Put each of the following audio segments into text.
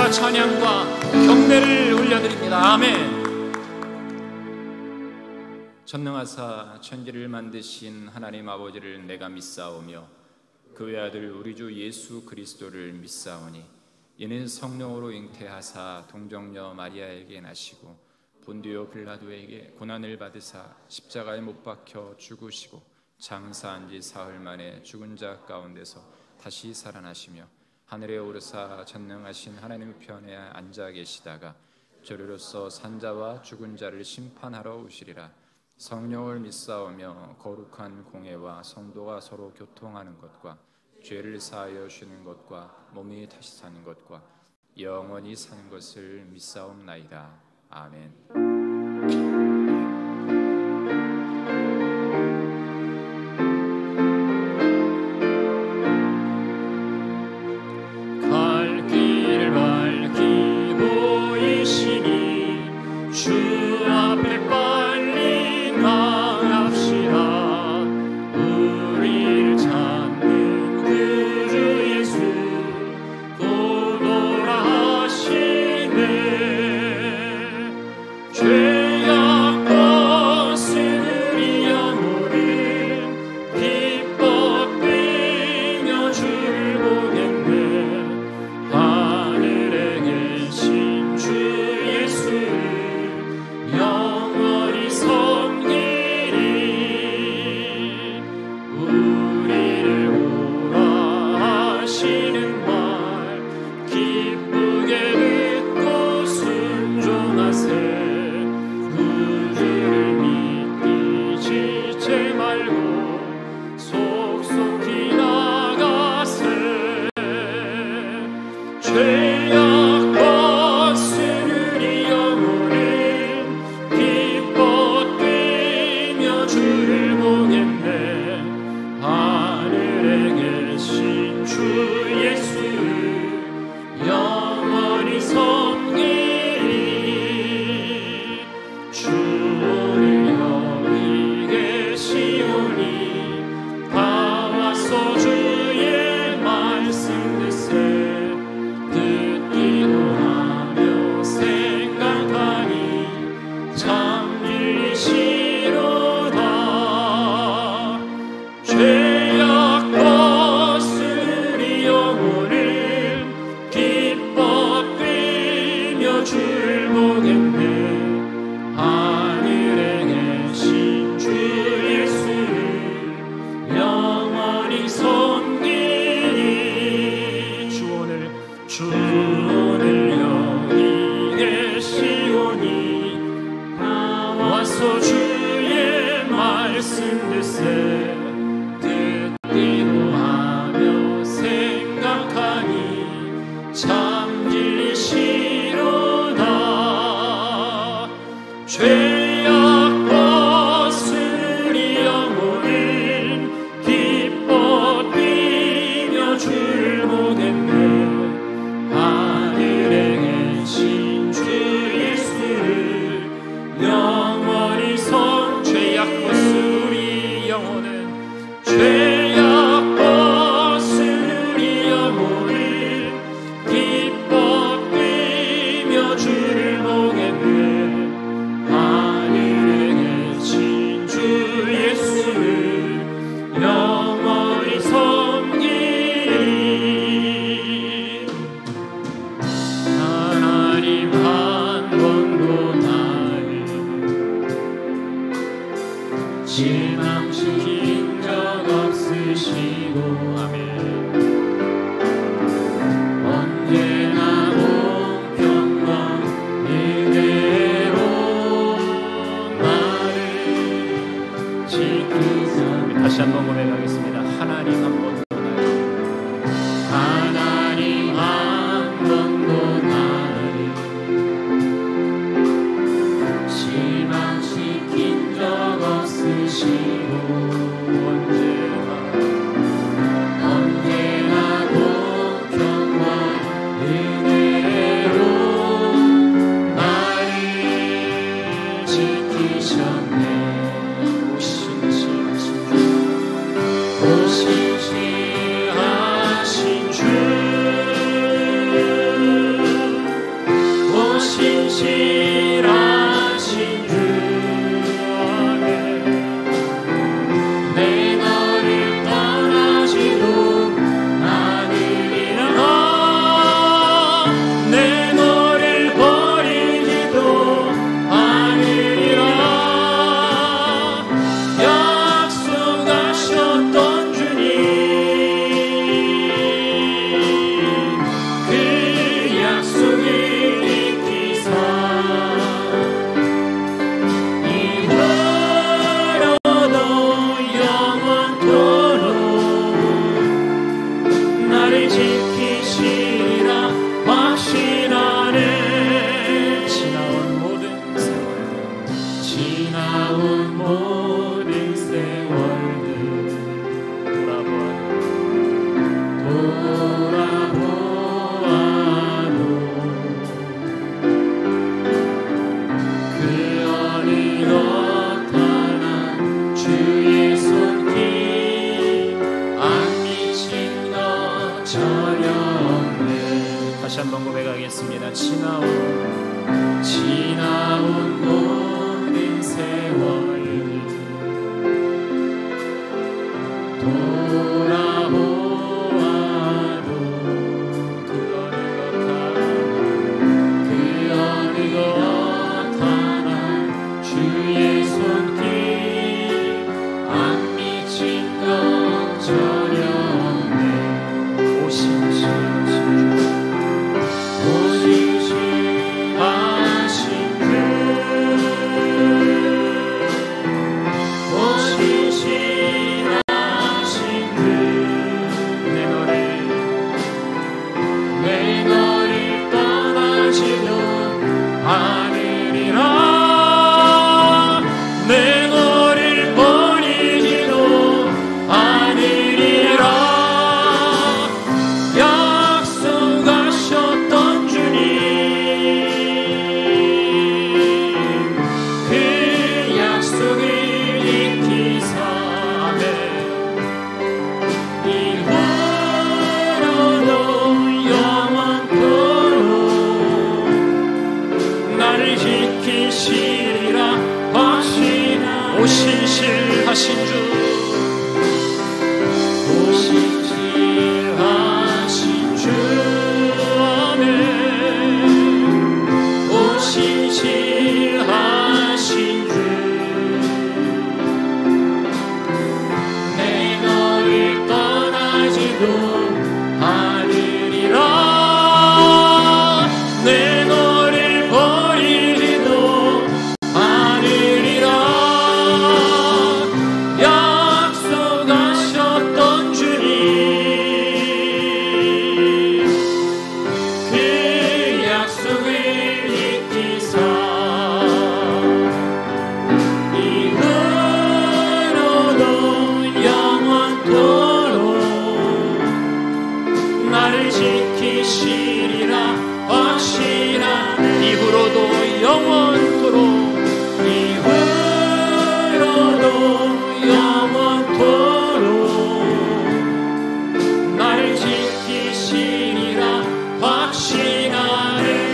감사와 찬양과 경배를 올려드립니다. 아멘. 전능하사 천지를 만드신 하나님 아버지를 내가 믿사오며 그 외아들 우리 주 예수 그리스도를 믿사오니 이는 성령으로 잉태하사 동정녀 마리아에게 나시고 본디오 빌라도에게 고난을 받으사 십자가에 못 박혀 죽으시고 장사한 지 사흘 만에 죽은 자 가운데서 다시 살아나시며 하늘에 오르사 전능하신 하나님 우편에 앉아 계시다가 저리로서 산자와 죽은 자를 심판하러 오시리라. 성령을 믿사오며 거룩한 공회와 성도가 서로 교통하는 것과 죄를 사하여 주는 것과 몸이 다시 사는 것과 영원히 사는 것을 믿사옵나이다. 아멘. 실망시킨 적 없으시고 아멘. 언제나 공평한 은혜로 나를 지키사. 다시 한번 고백하겠습니다. 하나님 한 번 더 나를, 하나님 한 번 더 나를 실망시킨 적 없으시고 언제나 공평한 은혜로 나를 지키셨네. 오신시하신 주 돌아보아도 그 어느 것 하나 주의 손길 안 미친 것 전혀 없네. 오심하신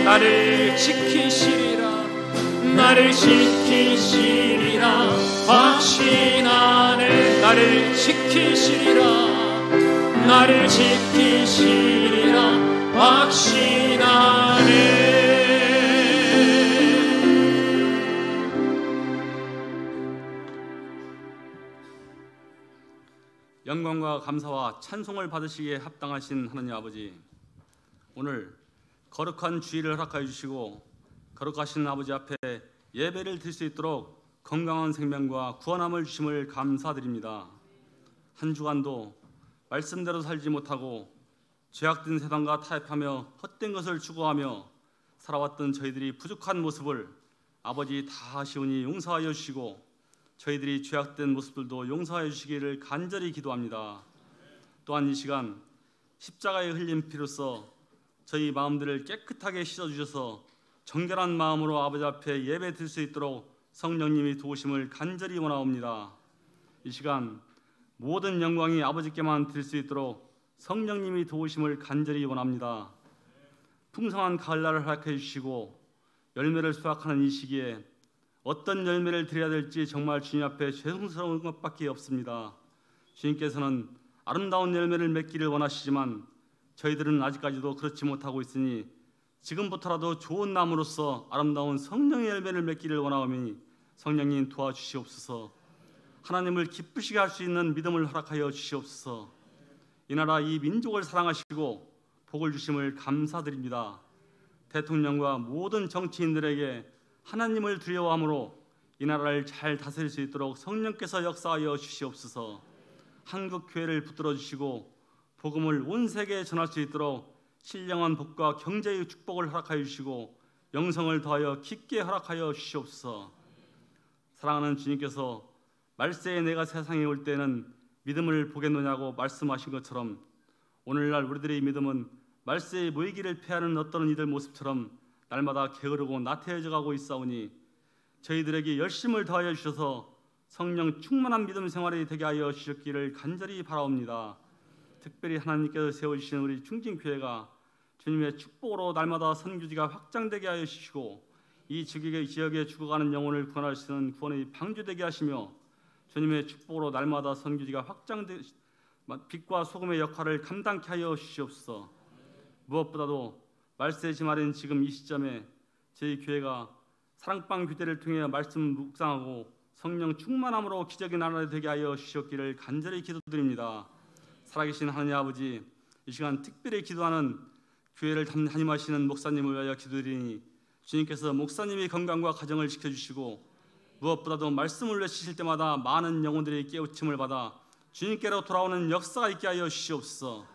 나를 지키시리라. 나를 지키시리라 확신하네. 나를 지키시리라. 나를 지키시리라 확신하네. 영광과 감사와 찬송을 받으시기에 합당하신 하나님 아버지, 오늘 거룩한 주일을 허락하여 주시고 거룩하신 아버지 앞에 예배를 드릴 수 있도록 건강한 생명과 구원함을 주심을 감사드립니다. 한 주간도 말씀대로 살지 못하고 죄악된 세상과 타협하며 헛된 것을 추구하며 살아왔던 저희들이 부족한 모습을 아버지 다 아시오니 용서하여 주시고 저희들이 죄악된 모습들도 용서하여 주시기를 간절히 기도합니다. 또한 이 시간 십자가에 흘린 피로써 저희 마음들을 깨끗하게 씻어주셔서 정결한 마음으로 아버지 앞에 예배 드릴 수 있도록 성령님이 도우심을 간절히 원하옵니다. 이 시간 모든 영광이 아버지께만 드릴 수 있도록 성령님이 도우심을 간절히 원합니다. 풍성한 가을날을 허락해 주시고 열매를 수확하는 이 시기에 어떤 열매를 드려야 될지 정말 주님 앞에 죄송스러운 것밖에 없습니다. 주님께서는 아름다운 열매를 맺기를 원하시지만 저희들은 아직까지도 그렇지 못하고 있으니 지금부터라도 좋은 나무로서 아름다운 성령의 열매를 맺기를 원하오니 성령님 도와주시옵소서. 하나님을 기쁘시게 할 수 있는 믿음을 허락하여 주시옵소서. 이 나라 이 민족을 사랑하시고 복을 주심을 감사드립니다. 대통령과 모든 정치인들에게 하나님을 두려워함으로 이 나라를 잘 다스릴 수 있도록 성령께서 역사하여 주시옵소서. 한국 교회를 붙들어 주시고 복음을 온 세계에 전할 수 있도록 신령한 복과 경제의 축복을 허락하여 주시고 영성을 더하여 깊게 허락하여 주시옵소서. 사랑하는 주님께서 말세에 내가 세상에 올 때는 믿음을 보겠느냐고 말씀하신 것처럼 오늘날 우리들의 믿음은 말세에 모이기를 피하는 어떤 이들 모습처럼 날마다 게으르고 나태해져 가고 있사오니 저희들에게 열심을 더하여 주셔서 성령 충만한 믿음 생활이 되게 하여 주셨기를 간절히 바라옵니다. 특별히 하나님께서 세워주신 우리 충진교회가 주님의 축복으로 날마다 선교지가 확장되게 하여 주시고 이 지역에 죽어가는 영혼을 구원하시는 구원의 방주되게 하시며 주님의 축복으로 날마다 선교지가 확장돼 빛과 소금의 역할을 감당케 하여 주시옵소서. 무엇보다도 말세지 말인 지금 이 시점에 저희 교회가 사랑방 교대를 통해 말씀 묵상하고 성령 충만함으로 기적이 나라가 되게 하여 주시옵기를 간절히 기도드립니다. 살아계신 하나님 아버지, 이 시간 특별히 기도하는 교회를 담임하시는 목사님을 위하여 기도드리니 주님께서 목사님의 건강과 가정을 지켜주시고 무엇보다도 말씀을 외치실 때마다 많은 영혼들이 깨우침을 받아 주님께로 돌아오는 역사가 있게 하여 주시옵소서.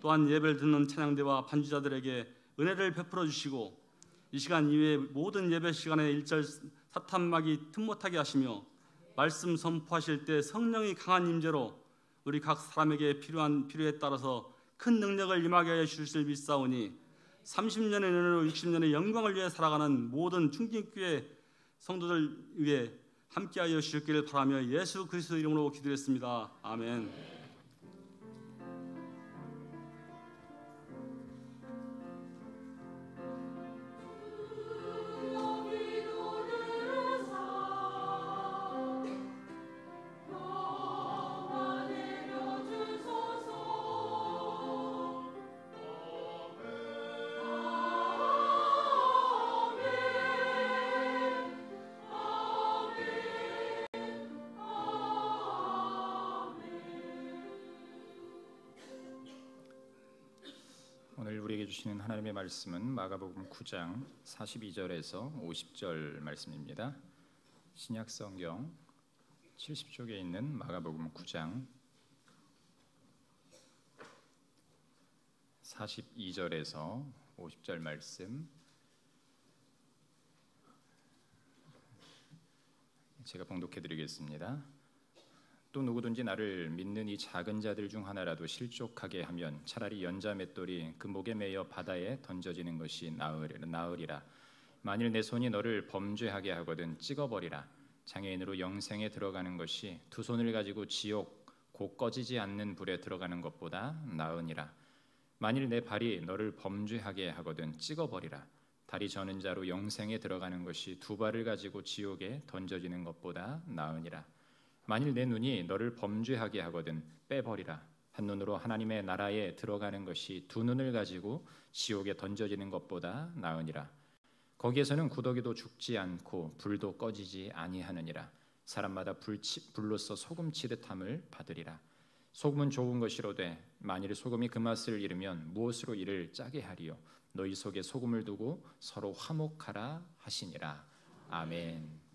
또한 예배를 듣는 찬양대와 반주자들에게 은혜를 베풀어 주시고 이 시간 이외의 모든 예배 시간에 일절 사탄막이 틈 못하게 하시며 말씀 선포하실 때 성령이 강한 임재로 우리 각 사람에게 필요한 필요에 따라서 큰 능력을 임하게 하여 주실 믿사오니 30년의 은혜로 60년의 영광을 위해 살아가는 모든 충진교회 성도들 위해 함께하여 주시기를 바라며 예수 그리스도 이름으로 기도했습니다. 아멘. 오늘 우리에게 주시는 하나님의 말씀은 마가복음 9장 42절에서 50절 말씀입니다. 신약성경 70쪽에 있는 마가복음 9장 42절에서 50절 말씀, 제가 봉독해 드리겠습니다. 또 누구든지 나를 믿는 이 작은 자들 중 하나라도 실족하게 하면 차라리 연자 맷돌이 그 목에 매여 바다에 던져지는 것이 나으리라. 만일 내 손이 너를 범죄하게 하거든 찍어버리라. 장애인으로 영생에 들어가는 것이 두 손을 가지고 지옥 곧 꺼지지 않는 불에 들어가는 것보다 나으니라. 만일 내 발이 너를 범죄하게 하거든 찍어버리라. 다리 저는 자로 영생에 들어가는 것이 두 발을 가지고 지옥에 던져지는 것보다 나으니라. 만일 내 눈이 너를 범죄하게 하거든 빼버리라. 한 눈으로 하나님의 나라에 들어가는 것이 두 눈을 가지고 지옥에 던져지는 것보다 나으니라. 거기에서는 구더기도 죽지 않고 불도 꺼지지 아니하느니라. 사람마다 불로써 소금 치듯함을 받으리라. 소금은 좋은 것이로되 만일 소금이 그 맛을 잃으면 무엇으로 이를 짜게 하리요. 너희 속에 소금을 두고 서로 화목하라 하시니라. 아멘.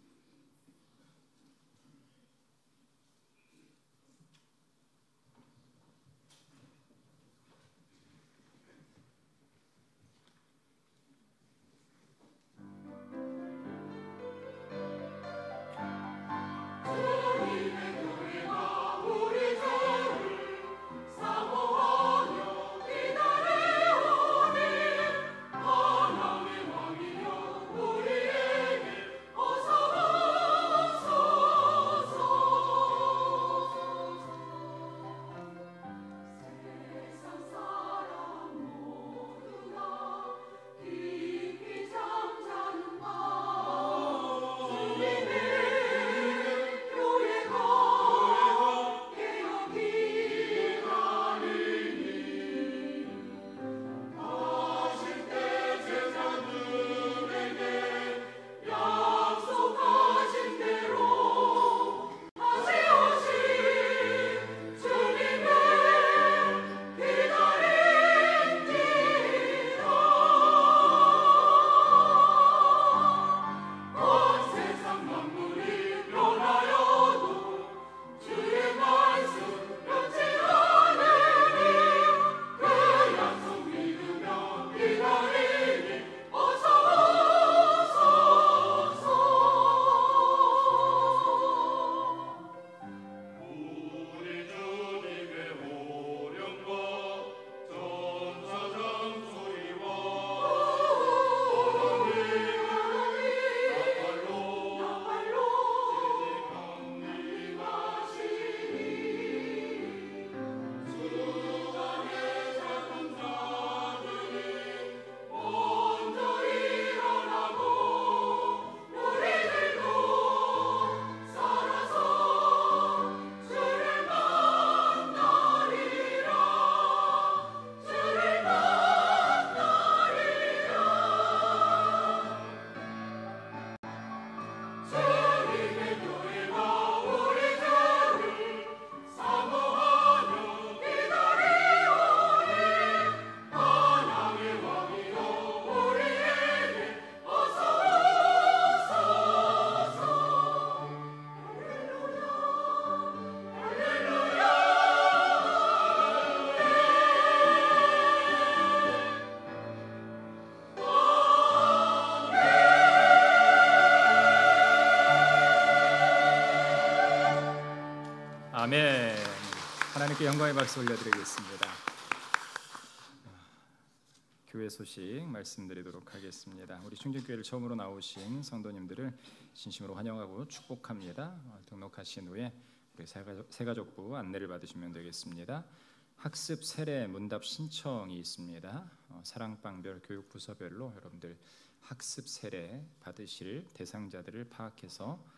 어서 하나님께 영광의 박수 올려드리겠습니다. 교회 소식 말씀드리도록 하겠습니다. 우리 충진교회를 처음으로 나오신 성도님들을 진심으로 환영하고 축복합니다. 등록하신 후에 우리 새가족부 안내를 받으시면 되겠습니다. 학습 세례 문답 신청이 있습니다. 사랑방별 교육부서별로 여러분들 학습 세례 받으실 대상자들을 파악해서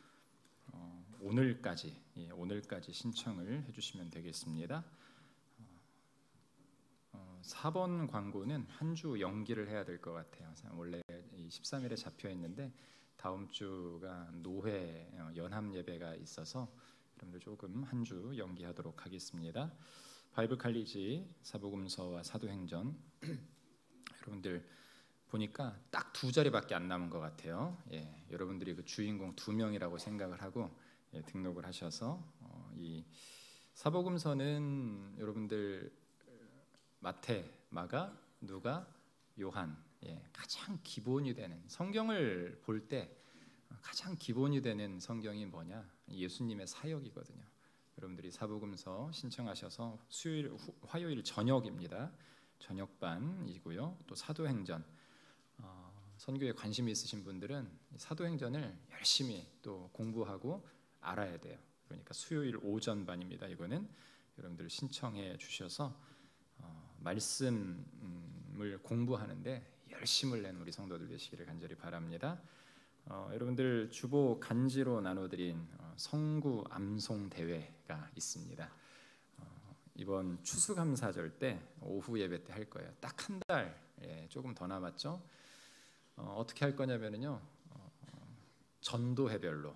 오늘까지 신청을 해주시면 되겠습니다. 4번 광고는 한 주 연기를 해야 될 것 같아요. 원래 13일에 잡혀 있는데 다음 주가 노회 연합 예배가 있어서 여러분들 조금 한 주 연기하도록 하겠습니다. 바이블 칼리지 사복음서와 사도행전 여러분들 보니까 딱 2자리밖에 안 남은 것 같아요. 여러분들이 그 주인공 2명이라고 생각을 하고 등록을 하셔서 이 사복음서는 여러분들 마태, 마가, 누가, 요한 가장 기본이 되는 성경을 볼 때 가장 기본이 되는 성경이 뭐냐? 예수님의 사역이거든요. 여러분들이 사복음서 신청하셔서 화요일 저녁입니다. 저녁반이고요. 또 사도행전 선교에 관심이 있으신 분들은 사도행전을 열심히 또 공부하고 알아야 돼요. 그러니까 수요일 오전반입니다. 이거는 여러분들 신청해 주셔서 말씀을 공부하는데 열심을 낸 우리 성도들 되시기를 간절히 바랍니다. 여러분들 주보 간지로 나눠드린 성구 암송 대회가 있습니다. 이번 추수감사절 때 오후 예배 때 할 거예요. 딱 한 달 조금 더 남았죠. 어떻게 할 거냐면요, 전도회별로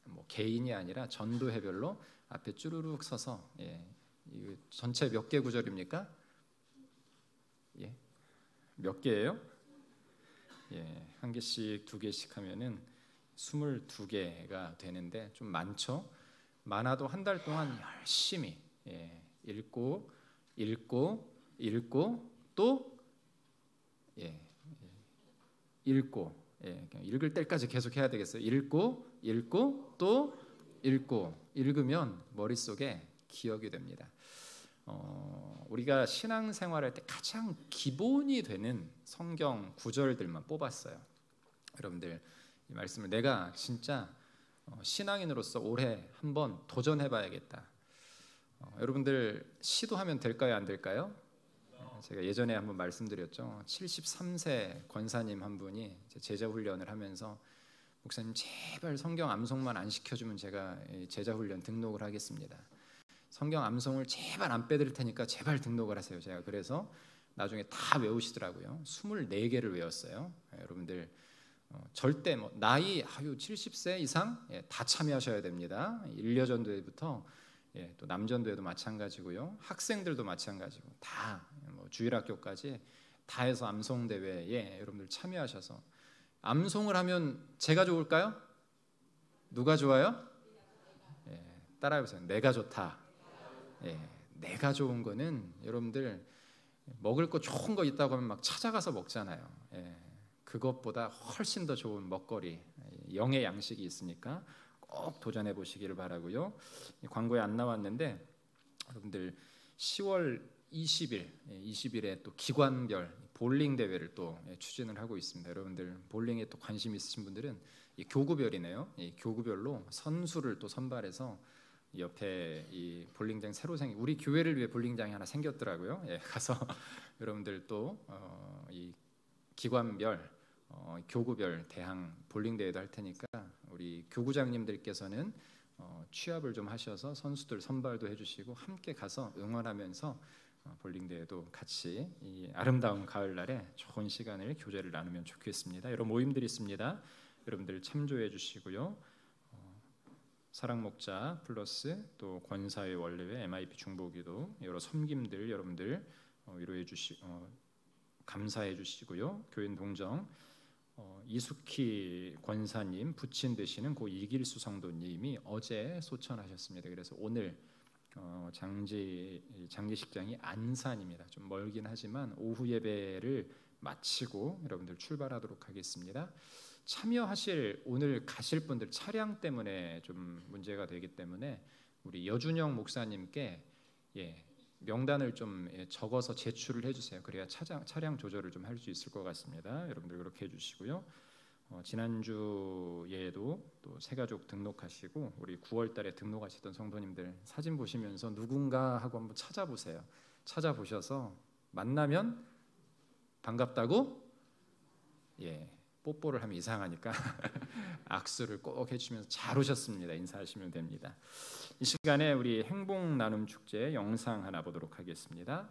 뭐 개인이 아니라 전도회별로 앞에 쭈루룩 서서 이거 전체 몇 개 구절입니까? 몇 개예요? 한 개씩 2개씩 하면은 22개가 되는데 좀 많죠? 많아도 한 달 동안 열심히 읽고 또 읽고 읽을 때까지 계속 해야 되겠어요. 읽고 또 읽으면 머릿속에 기억이 됩니다. 우리가 신앙생활할 때 가장 기본이 되는 성경 구절들만 뽑았어요. 여러분들 이 말씀을 내가 진짜 신앙인으로서 올해 한번 도전해봐야겠다. 여러분들 시도하면 될까요, 안 될까요? 제가 예전에 한번 말씀드렸죠. 73세 권사님 한 분이 제자 훈련을 하면서 목사님 제발 성경 암송만 안 시켜주면 제가 제자 훈련 등록을 하겠습니다. 성경 암송을 제발 안 빼드릴 테니까 제발 등록을 하세요. 제가 그래서 나중에 다 외우시더라고요. 24개를 외웠어요. 여러분들 절대 나이 70세 이상 다 참여하셔야 됩니다. 일여전도회부터 또 남전도회도 마찬가지고요. 학생들도 마찬가지고 다 주일학교까지 다 해서 암송대회에 여러분들 참여하셔서 암송을 하면 제가 좋을까요? 누가 좋아요? 따라해보세요. 내가 좋다. 내가 좋은 거는 여러분들 먹을 거 좋은 거 있다고 하면 막 찾아가서 먹잖아요. 그것보다 훨씬 더 좋은 먹거리, 영의 양식이 있으니까 꼭 도전해 보시기를 바라고요. 광고에 안 나왔는데 여러분들 10월 20일에 또 기관별 볼링 대회를 또 추진을 하고 있습니다. 여러분들 볼링에 또 관심 있으신 분들은 이 교구별이네요. 이 교구별로 선수를 또 선발해서 옆에 이 볼링장 새로 생긴 우리 교회를 위해 볼링장이 하나 생겼더라고요. 가서 여러분들 또 이 기관별 교구별 대항 볼링 대회도 할 테니까 우리 교구장님들께서는 취합을 좀 하셔서 선수들 선발도 해주시고 함께 가서 응원하면서 볼링 대회도 같이 이 아름다운 가을날에 좋은 시간을 교제를 나누면 좋겠습니다. 여러 모임들이 있습니다. 여러분들 참조해 주시고요. 사랑목자 플러스 또 권사의 원례회 MIP 중보기도 여러 섬김들 여러분들 위로해 감사해 주시고요. 교인 동정 이숙희 권사님 부친 되시는 고 이길수 성도님이 어제 소천하셨습니다. 그래서 오늘 장례식장이 안산입니다. 좀 멀긴 하지만 오후 예배를 마치고 여러분들 출발하도록 하겠습니다. 참여하실 오늘 가실 분들 차량 때문에 좀 문제가 되기 때문에 우리 여준영 목사님께 명단을 좀 적어서 제출을 해주세요. 그래야 차량 조절을 좀 할 수 있을 것 같습니다. 여러분들 그렇게 해주시고요. 지난주에도 또 새가족 등록하시고 우리 9월달에 등록하시던 성도님들 사진 보시면서 누군가 하고 한번 찾아보세요. 찾아보셔서 만나면 반갑다고 뽀뽀를 하면 이상하니까 악수를 꼭 해주시면서 잘 오셨습니다. 인사하시면 됩니다. 이 시간에 우리 행복 나눔 축제 영상 하나 보도록 하겠습니다.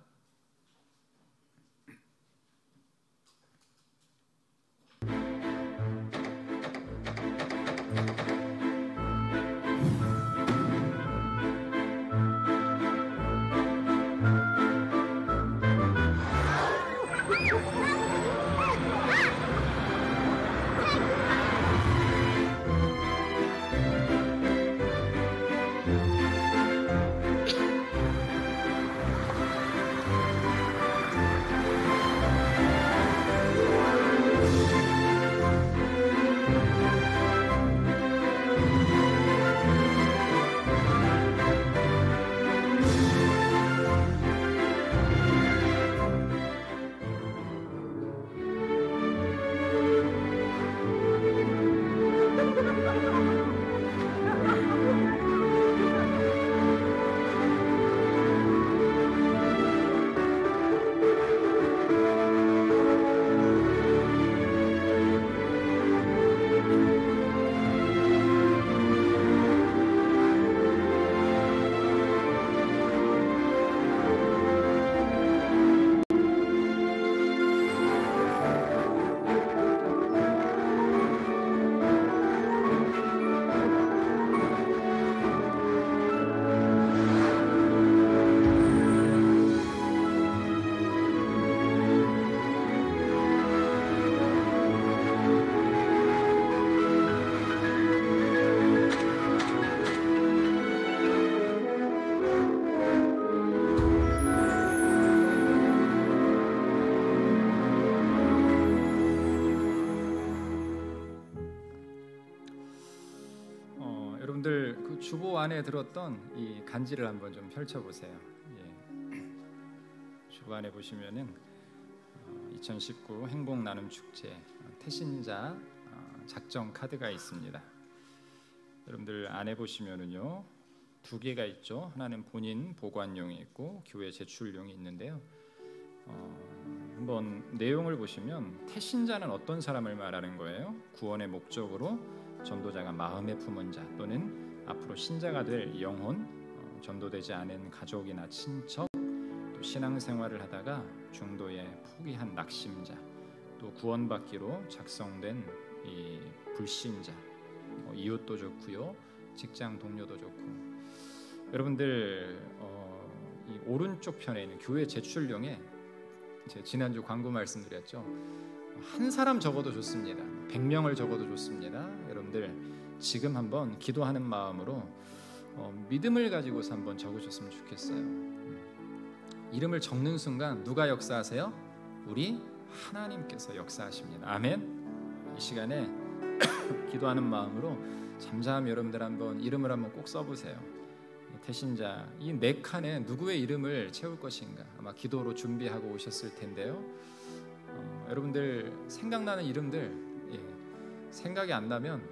여러분들 그 주보 안에 들었던 이 간지를 한번 좀 펼쳐보세요. 주보 안에 보시면은 2019 행복 나눔 축제 태신자 작정 카드가 있습니다. 여러분들 안에 보시면은요 2개가 있죠. 하나는 본인 보관용이 있고 교회 제출용이 있는데요. 한번 내용을 보시면 태신자는 어떤 사람을 말하는 거예요? 구원의 목적으로 전도자가 마음에 품은 자 또는 앞으로 신자가 될 영혼, 전도되지 않은 가족이나 친척, 또 신앙생활을 하다가 중도에 포기한 낙심자, 또 구원받기로 작성된 이 불신자, 이웃도 좋고요, 직장 동료도 좋고. 여러분들 이 오른쪽 편에 있는 교회 제출용에 제가 지난주 광고 말씀드렸죠. 한 사람 적어도 좋습니다. 100명을 적어도 좋습니다. 여러분들 지금 한번 기도하는 마음으로 믿음을 가지고서 한번 적으셨으면 좋겠어요. 이름을 적는 순간 누가 역사하세요? 우리 하나님께서 역사하십니다. 아멘. 이 시간에 기도하는 마음으로 잠잠히 여러분들 한번 이름을 한번 꼭 써보세요. 태신자 이 4칸에 누구의 이름을 채울 것인가 아마 기도로 준비하고 오셨을 텐데요. 여러분들 생각나는 이름들 생각이 안 나면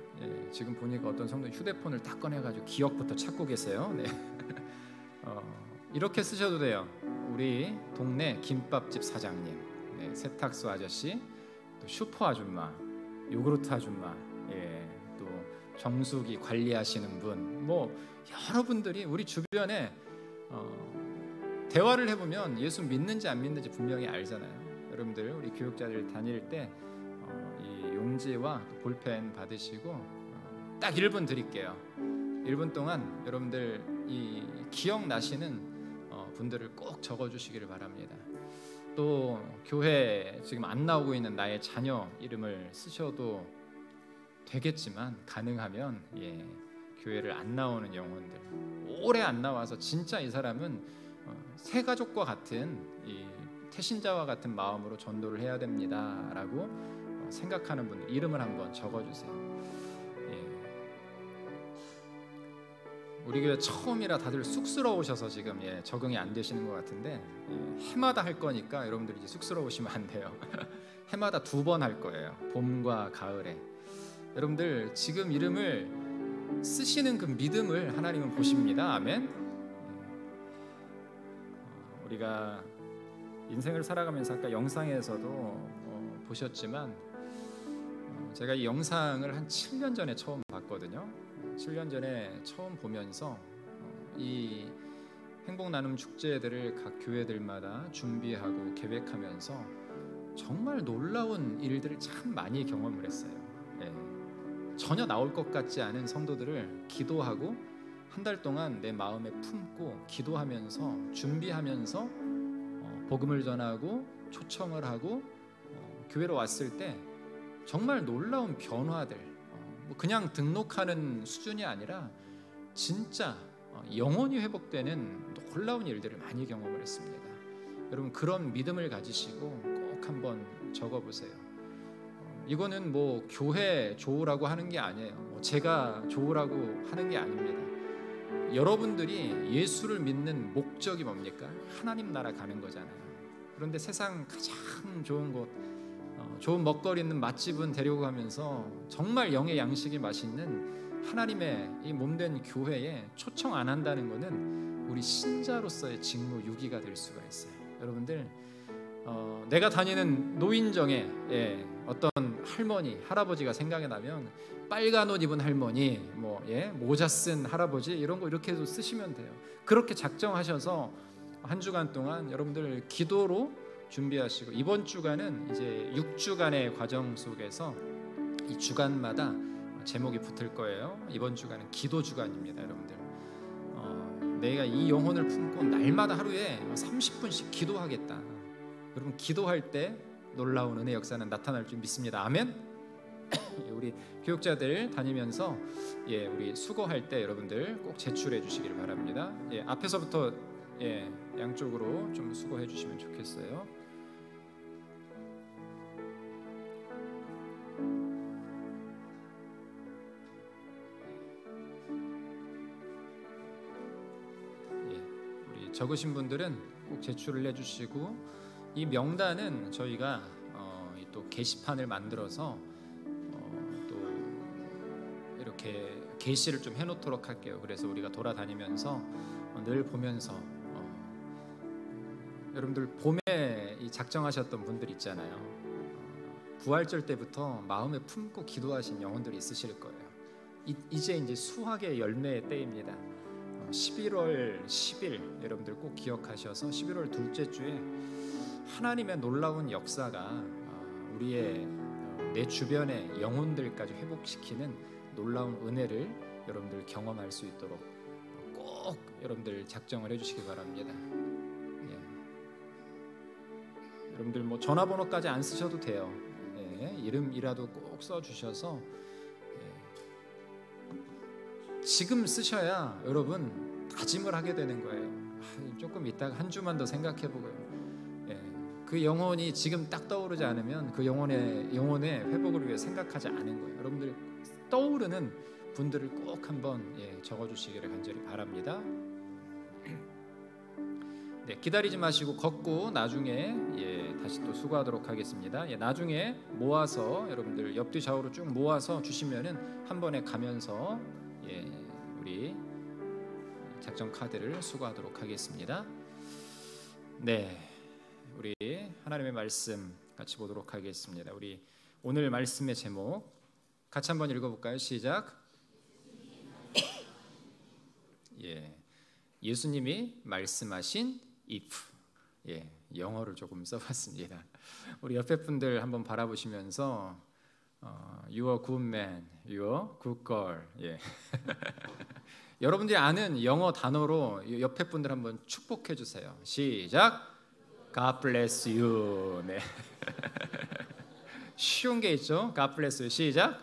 지금 보니까 어떤 성도 휴대폰을 딱 꺼내가지고 기억부터 찾고 계세요. 네. 이렇게 쓰셔도 돼요. 우리 동네 김밥집 사장님, 세탁소 아저씨, 또 슈퍼 아줌마, 요구르트 아줌마, 또 정수기 관리하시는 분, 뭐 여러분들이 우리 주변에 대화를 해보면 예수 믿는지 안 믿는지 분명히 알잖아요. 여러분들 우리 교육자들 다닐 때 이 용지와 볼펜 받으시고 딱 1분 드릴게요. 1분 동안 여러분들 이 기억나시는 분들을 꼭 적어주시기를 바랍니다. 또 교회 지금 안 나오고 있는 나의 자녀 이름을 쓰셔도 되겠지만 가능하면 교회를 안 나오는 영혼들, 오래 안 나와서 진짜 이 사람은 새 가족과 같은 이 태신자와 같은 마음으로 전도를 해야 됩니다라고 생각하는 분들 이름을 한번 적어주세요. 우리 교회 처음이라 다들 쑥스러우셔서 지금 적응이 안 되시는 것 같은데, 해마다 할 거니까 여러분들이 이제 쑥스러우시면 안 돼요. 해마다 2번 할 거예요. 봄과 가을에. 여러분들 지금 이름을 쓰시는 그 믿음을 하나님은 보십니다. 아멘. 우리가 인생을 살아가면서 아까 영상에서도 보셨지만, 제가 이 영상을 한 7년 전에 처음 봤거든요. 7년 전에 처음 보면서 이 행복나눔 축제들을 각 교회들마다 준비하고 계획하면서 정말 놀라운 일들을 참 많이 경험을 했어요. 전혀 나올 것 같지 않은 성도들을 기도하고 한 달 동안 내 마음에 품고 기도하면서 준비하면서 복음을 전하고 초청을 하고 교회로 왔을 때 정말 놀라운 변화들, 그냥 등록하는 수준이 아니라 진짜 영혼이 회복되는 놀라운 일들을 많이 경험을 했습니다. 여러분 그런 믿음을 가지시고 꼭 한번 적어보세요. 이거는 뭐 교회 좋으라고 하는 게 아니에요. 제가 좋으라고 하는 게 아닙니다. 여러분들이 예수를 믿는 목적이 뭡니까? 하나님 나라 가는 거잖아요. 그런데 세상 가장 좋은 곳, 좋은 먹거리 있는 맛집은 데리고 가면서 정말 영의 양식이 맛있는 하나님의 이 몸된 교회에 초청 안 한다는 것은 우리 신자로서의 직무 유기가 될 수가 있어요. 여러분들 내가 다니는 노인정에 어떤 할머니, 할아버지가 생각이 나면 빨간 옷 입은 할머니, 모자 쓴 할아버지 이런 거 이렇게 해서 쓰시면 돼요. 그렇게 작정하셔서 한 주간 동안 여러분들 기도로 준비하시고, 이번 주간은 이제 6주간의 과정 속에서 이 주간마다 제목이 붙을 거예요. 이번 주간은 기도 주간입니다. 여러분들 내가 이 영혼을 품고 날마다 하루에 30분씩 기도하겠다. 여러분 기도할 때 놀라운 은혜 역사는 나타날 줄 믿습니다. 아멘. 우리 교육자들 다니면서 우리 수고할 때 여러분들 꼭 제출해 주시기를 바랍니다. 앞에서부터 양쪽으로 좀 수고해 주시면 좋겠어요. 우리 적으신 분들은 꼭 제출을 해주시고, 이 명단은 저희가 또 게시판을 만들어서 또 이렇게 게시를 좀 해놓도록 할게요. 그래서 우리가 돌아다니면서 늘 보면서 여러분들 봄에 이 작정하셨던 분들 있잖아요. 부활절 때부터 마음에 품고 기도하신 영혼들이 있으실 거예요. 이제 수확의 열매의 때입니다. 11월 10일 여러분들 꼭 기억하셔서 11월 둘째 주에 하나님의 놀라운 역사가 우리의 내 주변의 영혼들까지 회복시키는 놀라운 은혜를 여러분들 경험할 수 있도록 꼭 여러분들 작정을 해주시기 바랍니다. 여러분들 전화번호까지 안 쓰셔도 돼요. 이름이라도 꼭 써주셔서 지금 쓰셔야 여러분 다짐을 하게 되는 거예요. 조금 이따가 한 주만 더 생각해보고요. 그 영혼이 지금 딱 떠오르지 않으면 그 영혼의 회복을 위해 생각하지 않은 거예요. 여러분들 떠오르는 분들을 꼭 한번 적어주시기를 간절히 바랍니다. 기다리지 마시고 걷고 나중에 다시 또 수고하도록 하겠습니다. 나중에 모아서 여러분들 옆뒤 좌우로 쭉 모아서 주시면은 한 번에 가면서 우리 작전 카드를 수고하도록 하겠습니다. 우리 하나님의 말씀 같이 보도록 하겠습니다. 우리 오늘 말씀의 제목 같이 한번 읽어볼까요? 시작. 예수님이 말씀하신 if. 영어를 조금 써봤습니다. 우리 옆에 분들 한번 바라보시면서 You are good man, you are good girl. 여러분들이 아는 영어 단어로 옆에 분들 한번 축복해 주세요. 시작. God bless you. 쉬운 게 있죠. God bless you. 시작.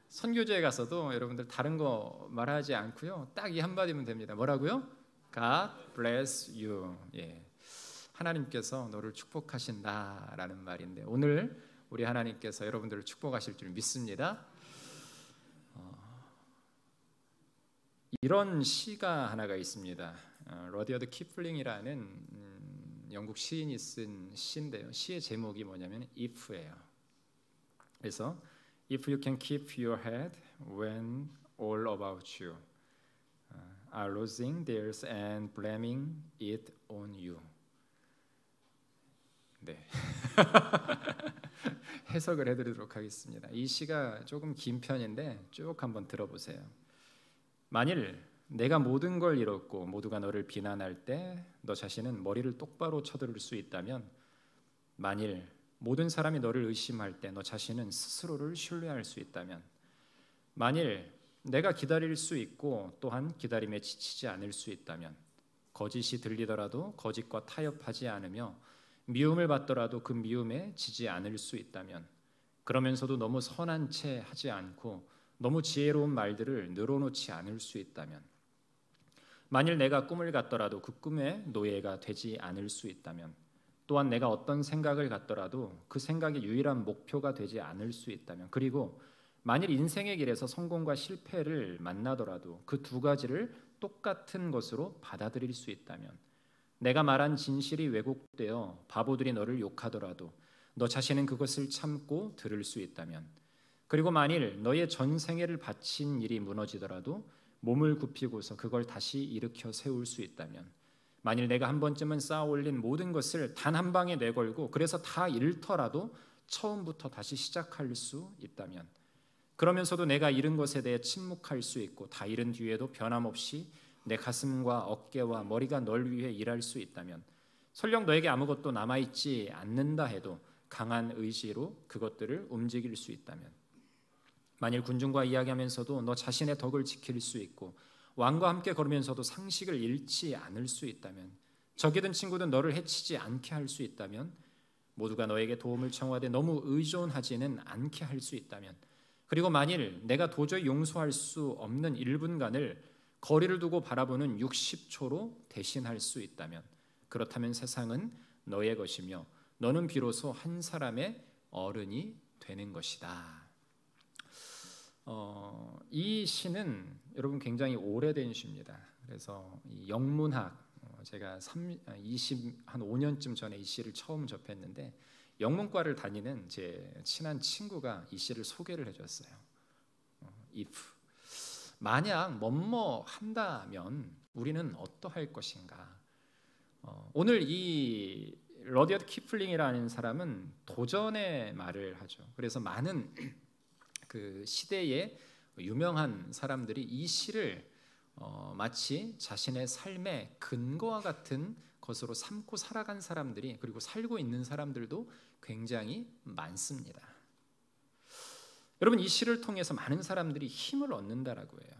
선교제에 가서도 여러분들 다른 거 말하지 않고요. 딱 이 한마디면 됩니다. 뭐라고요? God bless you. 하나님께서 너를 축복하신다라는 말인데, 오늘 우리 하나님께서 여러분들을 축복하실 줄 믿습니다. 이런 시가 하나가 있습니다. 러디어드 키플링이라는 영국 시인이 쓴 시인데요. 시의 제목이 뭐냐면 if예요. 그래서 If you can keep your head when all about you are losing theirs and blaming it on you. 네. 해석을 해드리도록 하겠습니다. 이 시가 조금 긴 편인데 쭉 한번 들어보세요. 만일 내가 모든 걸 잃었고 모두가 너를 비난할 때 너 자신은 머리를 똑바로 쳐들을 수 있다면, 만일 모든 사람이 너를 의심할 때 너 자신은 스스로를 신뢰할 수 있다면, 만일 내가 기다릴 수 있고 또한 기다림에 지치지 않을 수 있다면, 거짓이 들리더라도 거짓과 타협하지 않으며 미움을 받더라도 그 미움에 지지 않을 수 있다면, 그러면서도 너무 선한 채 하지 않고 너무 지혜로운 말들을 늘어놓지 않을 수 있다면, 만일 내가 꿈을 갖더라도 그 꿈의 노예가 되지 않을 수 있다면, 또한 내가 어떤 생각을 갖더라도 그 생각의 유일한 목표가 되지 않을 수 있다면, 그리고 만일 인생의 길에서 성공과 실패를 만나더라도 그 두 가지를 똑같은 것으로 받아들일 수 있다면, 내가 말한 진실이 왜곡되어 바보들이 너를 욕하더라도 너 자신은 그것을 참고 들을 수 있다면, 그리고 만일 너의 전생애를 바친 일이 무너지더라도 몸을 굽히고서 그걸 다시 일으켜 세울 수 있다면, 만일 내가 한 번쯤은 쌓아 올린 모든 것을 단 한 방에 내걸고 그래서 다 잃더라도 처음부터 다시 시작할 수 있다면, 그러면서도 내가 잃은 것에 대해 침묵할 수 있고 다 잃은 뒤에도 변함없이 내 가슴과 어깨와 머리가 널 위해 일할 수 있다면, 설령 너에게 아무것도 남아있지 않는다 해도 강한 의지로 그것들을 움직일 수 있다면, 만일 군중과 이야기하면서도 너 자신의 덕을 지킬 수 있고 왕과 함께 걸으면서도 상식을 잃지 않을 수 있다면, 적이든 친구든 너를 해치지 않게 할 수 있다면, 모두가 너에게 도움을 청하되 너무 의존하지는 않게 할 수 있다면, 그리고 만일 내가 도저히 용서할 수 없는 1분간을 거리를 두고 바라보는 60초로 대신할 수 있다면, 그렇다면 세상은 너의 것이며 너는 비로소 한 사람의 어른이 되는 것이다. 이 시는 여러분 굉장히 오래된 시입니다. 그래서 이 영문학, 제가 5년쯤 전에 이 시를 처음 접했는데 영문과를 다니는 제 친한 친구가 이 시를 소개를 해줬어요. If 만약 뭐뭐 한다면 우리는 어떠할 것인가. 오늘 이 러디어드 키플링이라는 사람은 도전의 말을 하죠. 그래서 많은 그 시대의 유명한 사람들이 이 시를 마치 자신의 삶의 근거와 같은 것으로 삼고 살아간 사람들이, 그리고 살고 있는 사람들도 굉장히 많습니다. 여러분, 이 시를 통해서 많은 사람들이 힘을 얻는다라고 해요.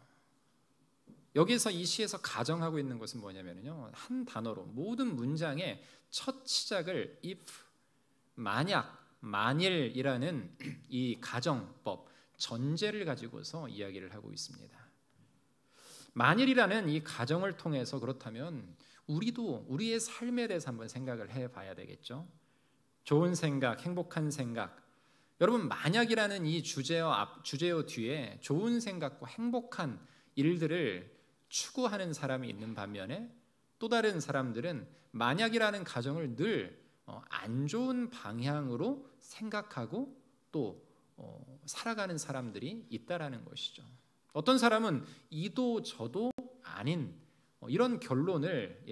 여기서 이 시에서 가정하고 있는 것은 뭐냐면요, 한 단어로 모든 문장의 첫 시작을 if, 만약, 만일이라는 이 가정법, 전제를 가지고서 이야기를 하고 있습니다. 만일이라는 이 가정을 통해서, 그렇다면 우리도 우리의 삶에 대해서 한번 생각을 해봐야 되겠죠. 좋은 생각, 행복한 생각. 여러분, 만약이라는 이 주제어 뒤에 좋은 생각과 행복한 일들을 추구하는 사람이 있는 반면에, 또 다른 사람들은 만약이라는 가정을 늘 안 좋은 방향으로 생각하고 또 살아가는 사람들이 있다라는 것이죠. 어떤 사람은 이도 저도 아닌 이런 결론을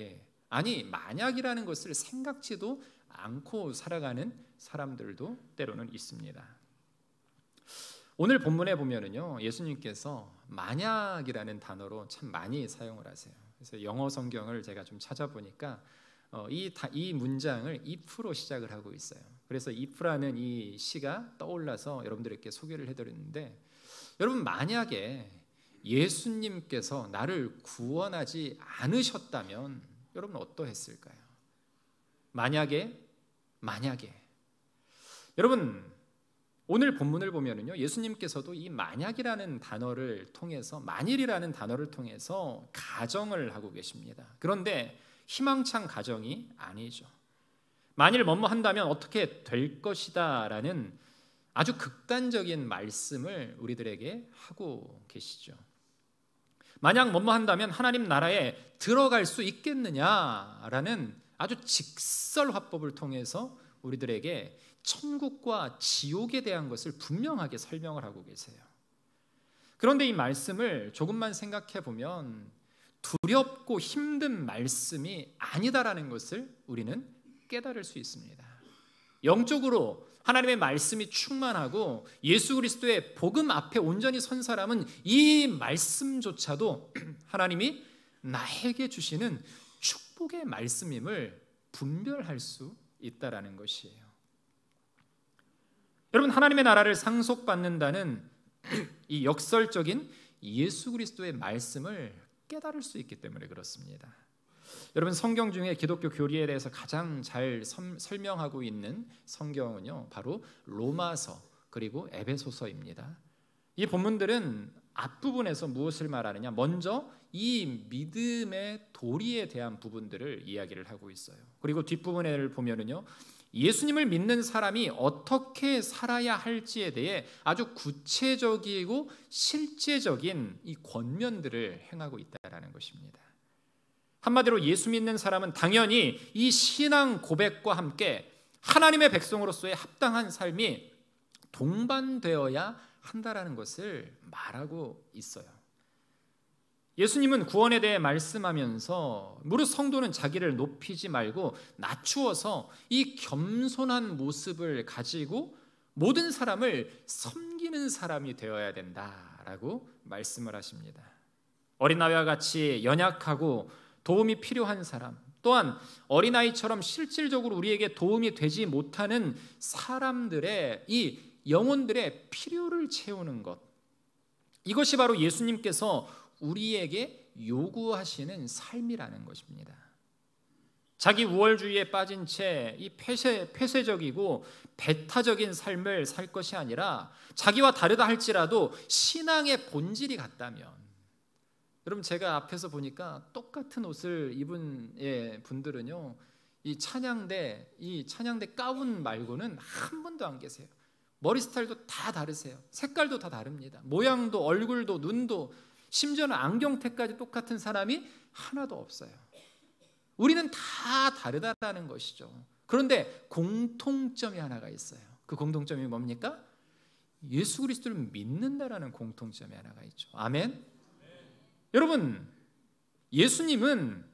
아니 만약이라는 것을 생각지도 않고 살아가는 사람들도 때로는 있습니다. 오늘 본문에 보면은요, 예수님께서 만약이라는 단어로 참 많이 사용을 하세요. 그래서 영어 성경을 제가 좀 찾아보니까 이 문장을 if로 시작을 하고 있어요. 그래서 if라는 이 시가 떠올라서 여러분들에게 소개를 해드렸는데, 여러분, 만약에 예수님께서 나를 구원하지 않으셨다면 여러분 어떠했을까요? 만약에 여러분, 오늘 본문을 보면은요, 예수님께서도 이 만약이라는 단어를 통해서, 만일이라는 단어를 통해서 가정을 하고 계십니다. 그런데 희망찬 가정이 아니죠. 만일 뭐뭐 한다면 어떻게 될 것이다 라는 아주 극단적인 말씀을 우리들에게 하고 계시죠. 만약 뭐뭐 한다면 하나님 나라에 들어갈 수 있겠느냐라는 아주 직설화법을 통해서 우리들에게 천국과 지옥에 대한 것을 분명하게 설명을 하고 계세요. 그런데 이 말씀을 조금만 생각해 보면 두렵고 힘든 말씀이 아니다라는 것을 우리는 깨달을 수 있습니다. 영적으로 하나님의 말씀이 충만하고 예수 그리스도의 복음 앞에 온전히 선 사람은 이 말씀조차도 하나님이 나에게 주시는 축복의 말씀임을 분별할 수 있다라는 것이에요. 여러분, 하나님의 나라를 상속받는다는 이 역설적인 예수 그리스도의 말씀을 깨달을 수 있기 때문에 그렇습니다. 여러분, 성경 중에 기독교 교리에 대해서 가장 잘 설명하고 있는 성경은요, 바로 로마서 그리고 에베소서입니다. 이 본문들은 앞부분에서 무엇을 말하느냐, 먼저 이 믿음의 도리에 대한 부분들을 이야기를 하고 있어요. 그리고 뒷부분을 보면은요, 예수님을 믿는 사람이 어떻게 살아야 할지에 대해 아주 구체적이고 실제적인 이 권면들을 행하고 있다라는 것입니다. 한마디로 예수 믿는 사람은 당연히 이 신앙 고백과 함께 하나님의 백성으로서의 합당한 삶이 동반되어야 한다라는 것을 말하고 있어요. 예수님은 구원에 대해 말씀하면서 무릇 성도는 자기를 높이지 말고 낮추어서 이 겸손한 모습을 가지고 모든 사람을 섬기는 사람이 되어야 된다라고 말씀을 하십니다. 어린아이와 같이 연약하고 도움이 필요한 사람, 또한 어린아이처럼 실질적으로 우리에게 도움이 되지 못하는 사람들의 이 영혼들의 필요를 채우는 것, 이것이 바로 예수님께서 우리에게 요구하시는 삶이라는 것입니다. 자기 우월주의에 빠진 채 이 폐쇄적이고 배타적인 삶을 살 것이 아니라 자기와 다르다 할지라도 신앙의 본질이 같다면, 여러분, 제가 앞에서 보니까 똑같은 옷을 입은 분들은요, 이 찬양대 가운 말고는 한 분도 안 계세요. 머리 스타일도 다 다르세요. 색깔도 다 다릅니다. 모양도 얼굴도 눈도 심지어는 안경테까지 똑같은 사람이 하나도 없어요. 우리는 다 다르다라는 것이죠. 그런데 공통점이 하나가 있어요. 그 공통점이 뭡니까? 예수 그리스도를 믿는다라는 공통점이 하나가 있죠. 아멘. 여러분, 예수님은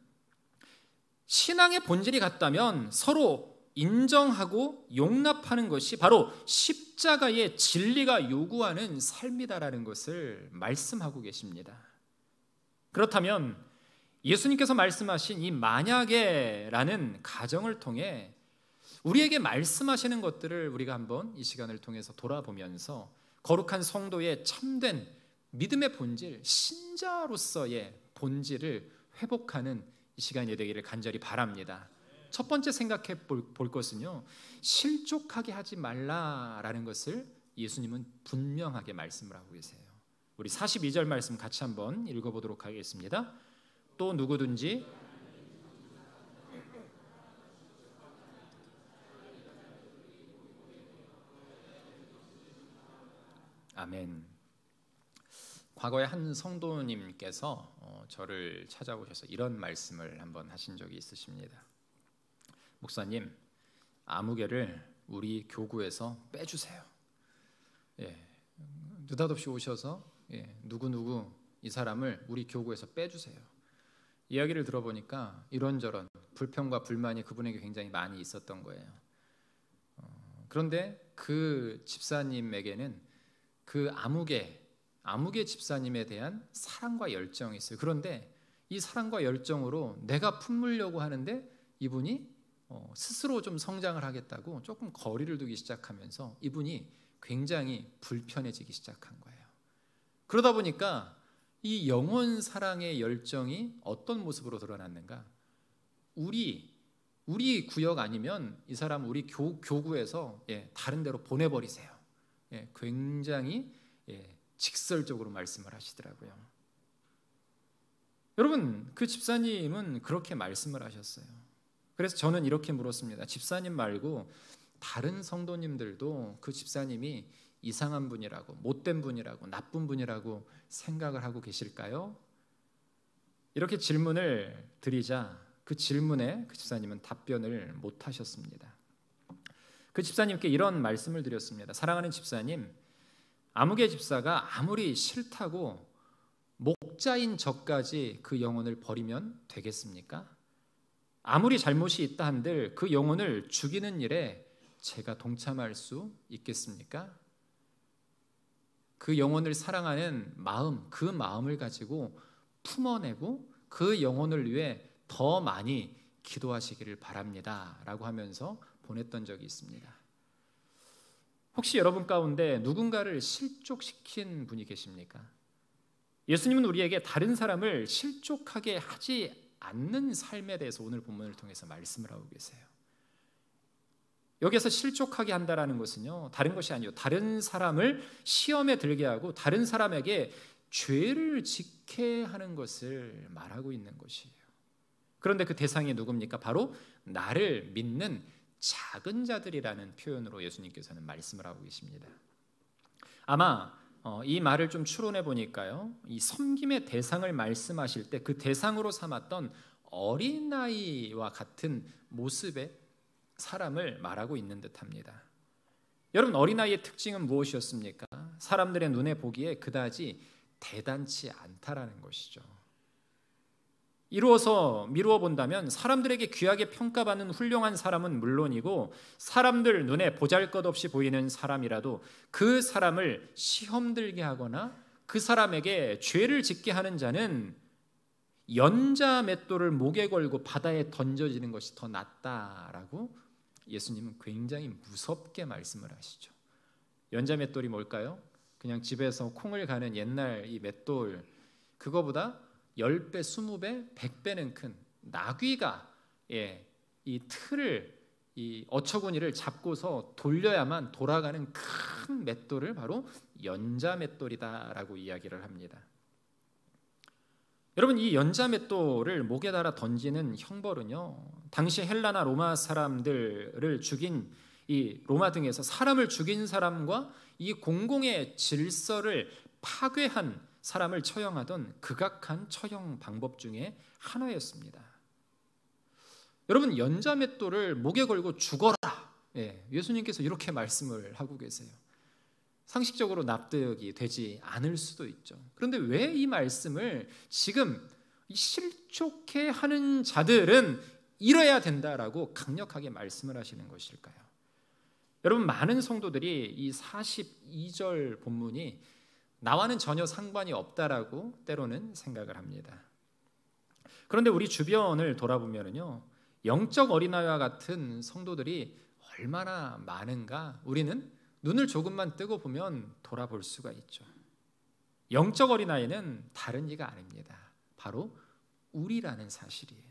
신앙의 본질이 같다면 서로 인정하고 용납하는 것이 바로 십자가의 진리가 요구하는 삶이다라는 것을 말씀하고 계십니다. 그렇다면 예수님께서 말씀하신 이 만약에라는 가정을 통해 우리에게 말씀하시는 것들을 우리가 한번 이 시간을 통해서 돌아보면서 거룩한 성도의 참된 믿음의 본질, 신자로서의 본질을 회복하는 이 시간이 되기를 간절히 바랍니다. 첫 번째 생각해 볼 것은요, 실족하게 하지 말라라는 것을 예수님은 분명하게 말씀을 하고 계세요. 우리 42절 말씀 같이 한번 읽어보도록 하겠습니다. 또 누구든지 아멘. 과거에 한 성도님께서 저를 찾아오셔서 이런 말씀을 한번 하신 적이 있으십니다. 목사님, 아무개를 우리 교구에서 빼주세요. 느닷없이 오셔서 누구누구 이 사람을 우리 교구에서 빼주세요. 이야기를 들어보니까 이런저런 불평과 불만이 그분에게 굉장히 많이 있었던 거예요. 그런데 그 집사님에게는 그 아무개 집사님에 대한 사랑과 열정이 있어요. 그런데 이 사랑과 열정으로 내가 품으려고 하는데 이분이 스스로 좀 성장을 하겠다고 조금 거리를 두기 시작하면서 이분이 굉장히 불편해지기 시작한 거예요. 그러다 보니까 이 영혼 사랑의 열정이 어떤 모습으로 드러났는가? 우리 구역 아니면 이 사람 우리 교구에서 다른 데로 보내버리세요. 굉장히 직설적으로 말씀을 하시더라고요. 여러분, 그 집사님은 그렇게 말씀을 하셨어요. 그래서 저는 이렇게 물었습니다. 집사님 말고 다른 성도님들도 그 집사님이 이상한 분이라고, 못된 분이라고, 나쁜 분이라고 생각을 하고 계실까요? 이렇게 질문을 드리자 그 질문에 그 집사님은 답변을 못 하셨습니다. 그 집사님께 이런 말씀을 드렸습니다. 사랑하는 집사님, 아무개 집사가 아무리 싫다고 목자인 저까지 그 영혼을 버리면 되겠습니까? 아무리 잘못이 있다 한들 그 영혼을 죽이는 일에 제가 동참할 수 있겠습니까? 그 영혼을 사랑하는 마음, 그 마음을 가지고 품어내고 그 영혼을 위해 더 많이 기도하시기를 바랍니다 라고 하면서 보냈던 적이 있습니다. 혹시 여러분 가운데 누군가를 실족시킨 분이 계십니까? 예수님은 우리에게 다른 사람을 실족하게 하지 않는 삶에 대해서 오늘 본문을 통해서 말씀을 하고 계세요. 여기서 실족하게 한다라는 것은요, 다른 것이 아니요, 다른 사람을 시험에 들게 하고 다른 사람에게 죄를 짓게 하는 것을 말하고 있는 것이에요. 그런데 그 대상이 누굽니까? 바로 나를 믿는 작은 자들이라는 표현으로 예수님께서는 말씀을 하고 계십니다. 아마 이 말을 좀 추론해 보니까요, 이 섬김의 대상을 말씀하실 때 그 대상으로 삼았던 어린아이와 같은 모습의 사람을 말하고 있는 듯합니다. 여러분, 어린아이의 특징은 무엇이었습니까? 사람들의 눈에 보기에 그다지 대단치 않다라는 것이죠. 미루어 본다면 사람들에게 귀하게 평가받는 훌륭한 사람은 물론이고 사람들 눈에 보잘것없이 보이는 사람이라도 그 사람을 시험 들게 하거나 그 사람에게 죄를 짓게 하는 자는 연자 맷돌을 목에 걸고 바다에 던져지는 것이 더 낫다라고 예수님은 굉장히 무섭게 말씀을 하시죠. 연자 맷돌이 뭘까요? 그냥 집에서 콩을 가는 옛날 이 맷돌, 그거보다 10배, 20배, 100배는 큰 나귀가 이 틀을, 이 어처구니를 잡고서 돌려야만 돌아가는 큰 맷돌을 바로 연자 맷돌이다라고 이야기를 합니다. 여러분, 이 연자 맷돌을 목에 달아 던지는 형벌은요, 당시 헬라나 로마 사람들을 죽인 이 로마 등에서 사람을 죽인 사람과 이 공공의 질서를 파괴한 사람을 처형하던 극악한 처형 방법 중에 하나였습니다. 여러분, 연자 맷돌을 목에 걸고 죽어라, 예수님께서 이렇게 말씀을 하고 계세요. 상식적으로 납득이 되지 않을 수도 있죠. 그런데 왜 이 말씀을 지금 실족해 하는 자들은 이뤄야 된다라고 강력하게 말씀을 하시는 것일까요? 여러분, 많은 성도들이 이 42절 본문이 나와는 전혀 상관이 없다라고 때로는 생각을 합니다. 그런데 우리 주변을 돌아보면요, 영적 어린아이와 같은 성도들이 얼마나 많은가 우리는 눈을 조금만 뜨고 보면 돌아볼 수가 있죠. 영적 어린아이는 다른 이가 아닙니다. 바로 우리라는 사실이에요.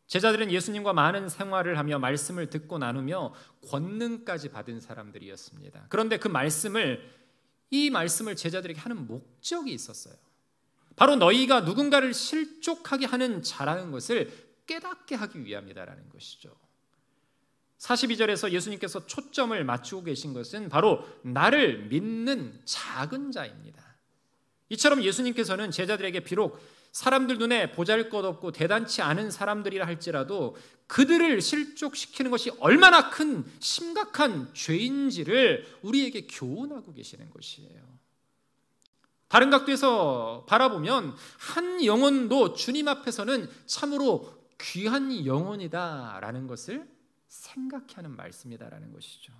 제자들은 예수님과 많은 생활을 하며 말씀을 듣고 나누며 권능까지 받은 사람들이었습니다. 그런데 이 말씀을 제자들에게 하는 목적이 있었어요. 바로 너희가 누군가를 실족하게 하는 자라는 것을 깨닫게 하기 위함이다라는 것이죠. 42절에서 예수님께서 초점을 맞추고 계신 것은 바로 나를 믿는 작은 자입니다. 이처럼 예수님께서는 제자들에게 비록 사람들 눈에 보잘것없고 대단치 않은 사람들이라 할지라도 그들을 실족시키는 것이 얼마나 큰 심각한 죄인지를 우리에게 교훈하고 계시는 것이에요. 다른 각도에서 바라보면 한 영혼도 주님 앞에서는 참으로 귀한 영혼이다라는 것을 생각해 하는 말씀이다라는 것이죠.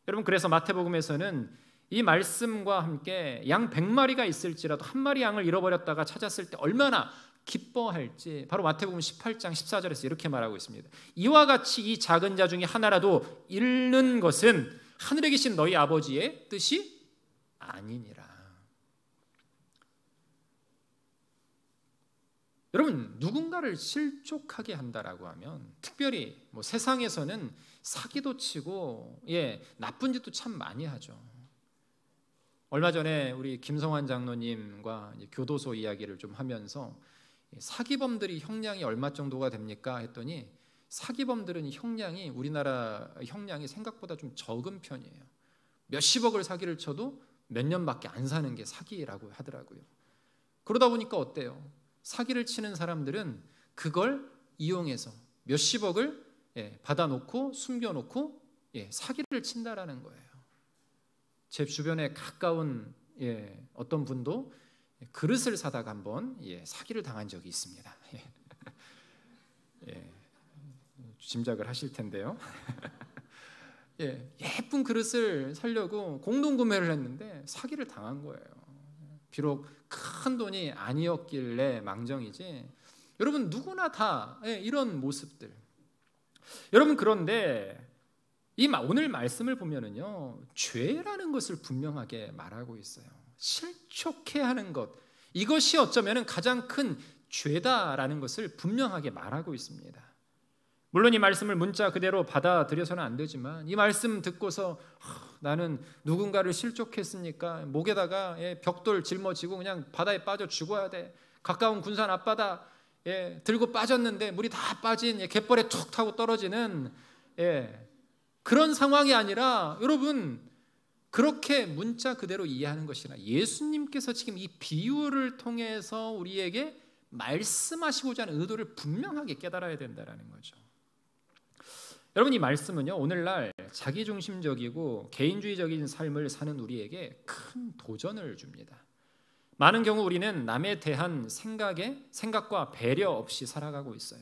여러분, 그래서 마태복음에서는 이 말씀과 함께 양 100마리가 있을지라도 한 마리 양을 잃어버렸다가 찾았을 때 얼마나 기뻐할지 바로 마태복음 18장 14절에서 이렇게 말하고 있습니다. 이와 같이 이 작은 자 중에 하나라도 잃는 것은 하늘에 계신 너희 아버지의 뜻이 아니니라. 여러분, 누군가를 실족하게 한다라고 하면 특별히 세상에서는 사기도 치고 나쁜 짓도 참 많이 하죠. 얼마 전에 우리 김성환 장로님과 교도소 이야기를 좀 하면서 사기범들이 형량이 얼마 정도가 됩니까? 했더니 사기범들은 우리나라 형량이 생각보다 좀 적은 편이에요. 몇십억을 사기를 쳐도 몇 년밖에 안 사는 게 사기라고 하더라고요. 그러다 보니까 어때요? 사기를 치는 사람들은 그걸 이용해서 몇십억을 받아놓고 숨겨놓고 사기를 친다라는 거예요. 제 주변에 가까운 어떤 분도 그릇을 사다가 한번 사기를 당한 적이 있습니다. 짐작을 하실 텐데요. 예쁜 그릇을 사려고 공동구매를 했는데 사기를 당한 거예요. 비록 큰 돈이 아니었길래 망정이지, 여러분 누구나 다 이런 모습들. 여러분, 그런데 오늘 말씀을 보면은요, 죄라는 것을 분명하게 말하고 있어요. 실족해 하는 것, 이것이 어쩌면 가장 큰 죄다라는 것을 분명하게 말하고 있습니다. 물론 이 말씀을 문자 그대로 받아들여서는 안 되지만, 이 말씀 듣고서 나는 누군가를 실족했으니까 목에다가 벽돌 짊어지고 그냥 바다에 빠져 죽어야 돼, 가까운 군산 앞바다 들고 빠졌는데 물이 다 빠진 갯벌에 툭 타고 떨어지는 그런 상황이 아니라, 여러분 그렇게 문자 그대로 이해하는 것이 아니라 예수님께서 지금 이 비유를 통해서 우리에게 말씀하시고자 하는 의도를 분명하게 깨달아야 된다는 거죠. 여러분, 이 말씀은요, 오늘날 자기중심적이고 개인주의적인 삶을 사는 우리에게 큰 도전을 줍니다. 많은 경우 우리는 남에 대한 생각과 배려 없이 살아가고 있어요.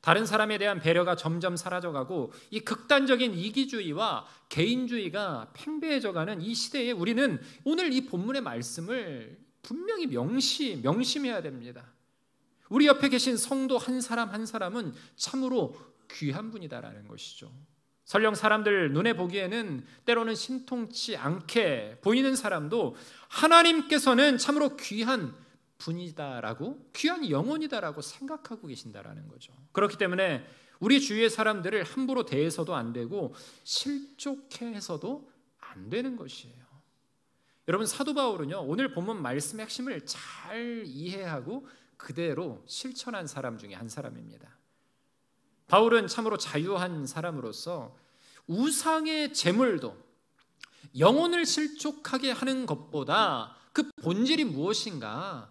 다른 사람에 대한 배려가 점점 사라져가고 이 극단적인 이기주의와 개인주의가 팽배해져가는 이 시대에 우리는 오늘 이 본문의 말씀을 분명히 명심해야 됩니다. 우리 옆에 계신 성도 한 사람 한 사람은 참으로 귀한 분이다라는 것이죠. 설령 사람들 눈에 보기에는 때로는 신통치 않게 보이는 사람도 하나님께서는 참으로 귀한 분이다라고, 귀한 영혼이다라고 생각하고 계신다라는 거죠. 그렇기 때문에 우리 주위의 사람들을 함부로 대해서도 안 되고 실족해 해서도 안 되는 것이에요. 여러분, 사도 바울은요, 오늘 본문 말씀의 핵심을 잘 이해하고 그대로 실천한 사람 중에 한 사람입니다. 바울은 참으로 자유한 사람으로서 우상의 제물도 영혼을 실족하게 하는 것보다 그 본질이 무엇인가,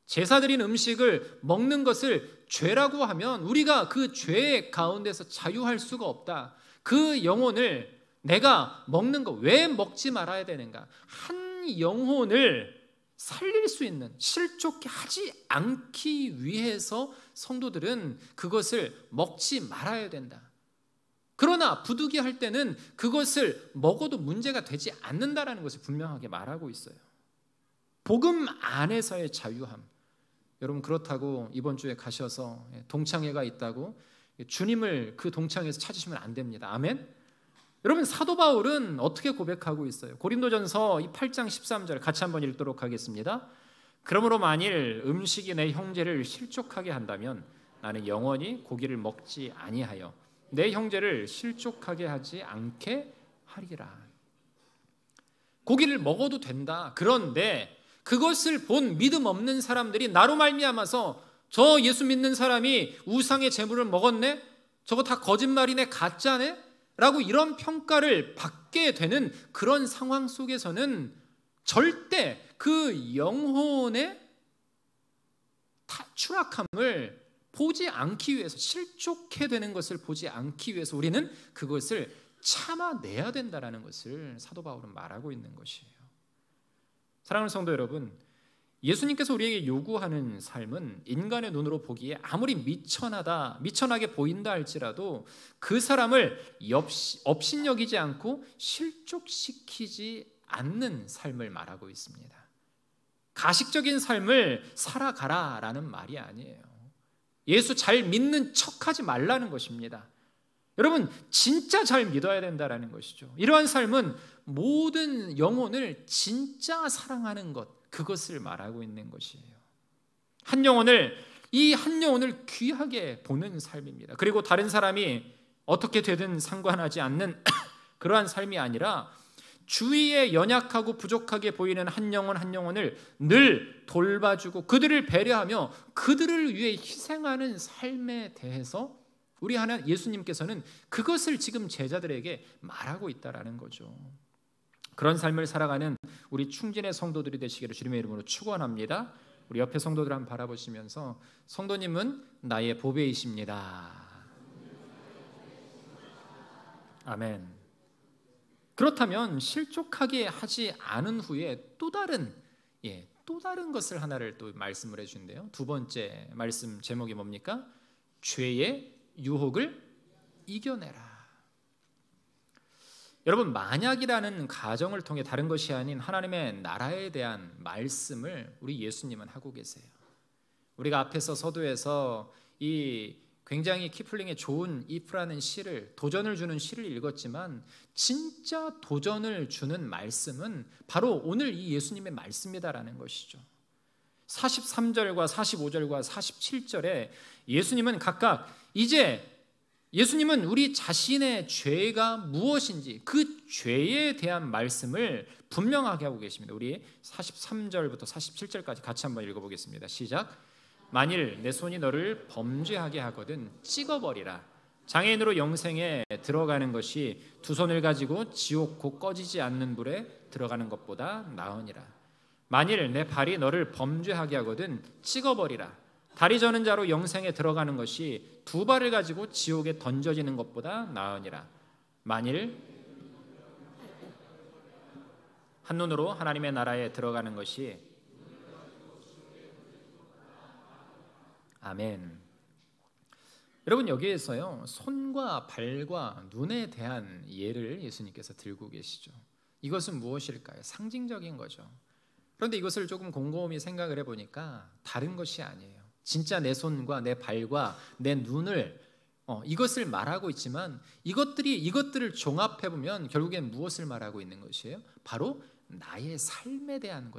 제사 드린 음식을 먹는 것을 죄라고 하면 우리가 그 죄 가운데서 자유할 수가 없다. 그 영혼을 내가 먹는 거 왜 먹지 말아야 되는가? 한 영혼을 살릴 수 있는, 실족해 하지 않기 위해서 성도들은 그것을 먹지 말아야 된다. 그러나 부득이할 때는 그것을 먹어도 문제가 되지 않는다라는 것을 분명하게 말하고 있어요. 복음 안에서의 자유함. 여러분, 그렇다고 이번 주에 가셔서 동창회가 있다고 주님을 그 동창회에서 찾으시면 안 됩니다. 아멘? 여러분, 사도 바울은 어떻게 고백하고 있어요? 고린도전서 8장 13절 같이 한번 읽도록 하겠습니다. 그러므로 만일 음식이 내 형제를 실족하게 한다면 나는 영원히 고기를 먹지 아니하여 내 형제를 실족하게 하지 않게 하리라. 고기를 먹어도 된다. 그런데 그것을 본 믿음 없는 사람들이 나로 말미암아서 저 예수 믿는 사람이 우상의 제물을 먹었네? 저거 다 거짓말이네, 가짜네? 라고 이런 평가를 받게 되는 그런 상황 속에서는 절대 그 영혼의 추락함을 보지 않기 위해서, 실족해 되는 것을 보지 않기 위해서 우리는 그것을 참아내야 된다는 것을 사도 바울은 말하고 있는 것이에요. 사랑하는 성도 여러분, 예수님께서 우리에게 요구하는 삶은 인간의 눈으로 보기에 아무리 미천하게 보인다 할지라도 그 사람을 업신여기지 않고 실족시키지 않는 삶을 말하고 있습니다. 가식적인 삶을 살아가라라는 말이 아니에요. 예수 잘 믿는 척하지 말라는 것입니다. 여러분, 진짜 잘 믿어야 된다는 것이죠. 이러한 삶은 모든 영혼을 진짜 사랑하는 것, 그것을 말하고 있는 것이에요. 이 한 영혼을 귀하게 보는 삶입니다. 그리고 다른 사람이 어떻게 되든 상관하지 않는 그러한 삶이 아니라 주위에 연약하고 부족하게 보이는 한 영혼을 늘 돌봐주고 그들을 배려하며 그들을 위해 희생하는 삶에 대해서 우리 예수님께서는 그것을 지금 제자들에게 말하고 있다라는 거죠. 그런 삶을 살아가는 우리 충진의 성도들이 되시기를 주님의 이름으로 축원합니다. 우리 옆에 성도들 한번 바라보시면서 성도님은 나의 보배이십니다. 아멘. 그렇다면 실족하게 하지 않은 후에 또 다른 것을 하나를 또 말씀을 해주는데요. 두 번째 말씀 제목이 뭡니까? 죄의 유혹을 이겨내라. 여러분, 만약이라는 가정을 통해 다른 것이 아닌 하나님의 나라에 대한 말씀을 우리 예수님은 하고 계세요. 우리가 앞에서 서두에서 이 굉장히 키플링의 좋은 if라는 시를, 도전을 주는 시를 읽었지만 진짜 도전을 주는 말씀은 바로 오늘 이 예수님의 말씀이다라는 것이죠. 43절과 45절과 47절에 예수님은 각각 이제 예수님은 우리 자신의 죄가 무엇인지 그 죄에 대한 말씀을 분명하게 하고 계십니다. 우리 43절부터 47절까지 같이 한번 읽어보겠습니다. 시작. 만일 내 손이 너를 범죄하게 하거든 찍어버리라. 장애인으로 영생에 들어가는 것이 두 손을 가지고 지옥 곧 꺼지지 않는 불에 들어가는 것보다 나으니라. 만일 내 발이 너를 범죄하게 하거든 찍어버리라. 다리 저는 자로 영생에 들어가는 것이 두 발을 가지고 지옥에 던져지는 것보다 나으니라. 만일 한눈으로 하나님의 나라에 들어가는 것이 아멘. 여러분, 여기에서요 손과 발과 눈에 대한 예를 예수님께서 들고 계시죠. 이것은 무엇일까요? 상징적인 거죠. 그런데 이것을 조금 곰곰이 생각을 해보니까 다른 것이 아니에요. 진짜 내 손과 내 발과 내 눈을 이것을 말하고 있지만 이것들을 종합해 보면 결국엔 무엇을 말하고 있는 것이에요? 바로 나의 삶에 대한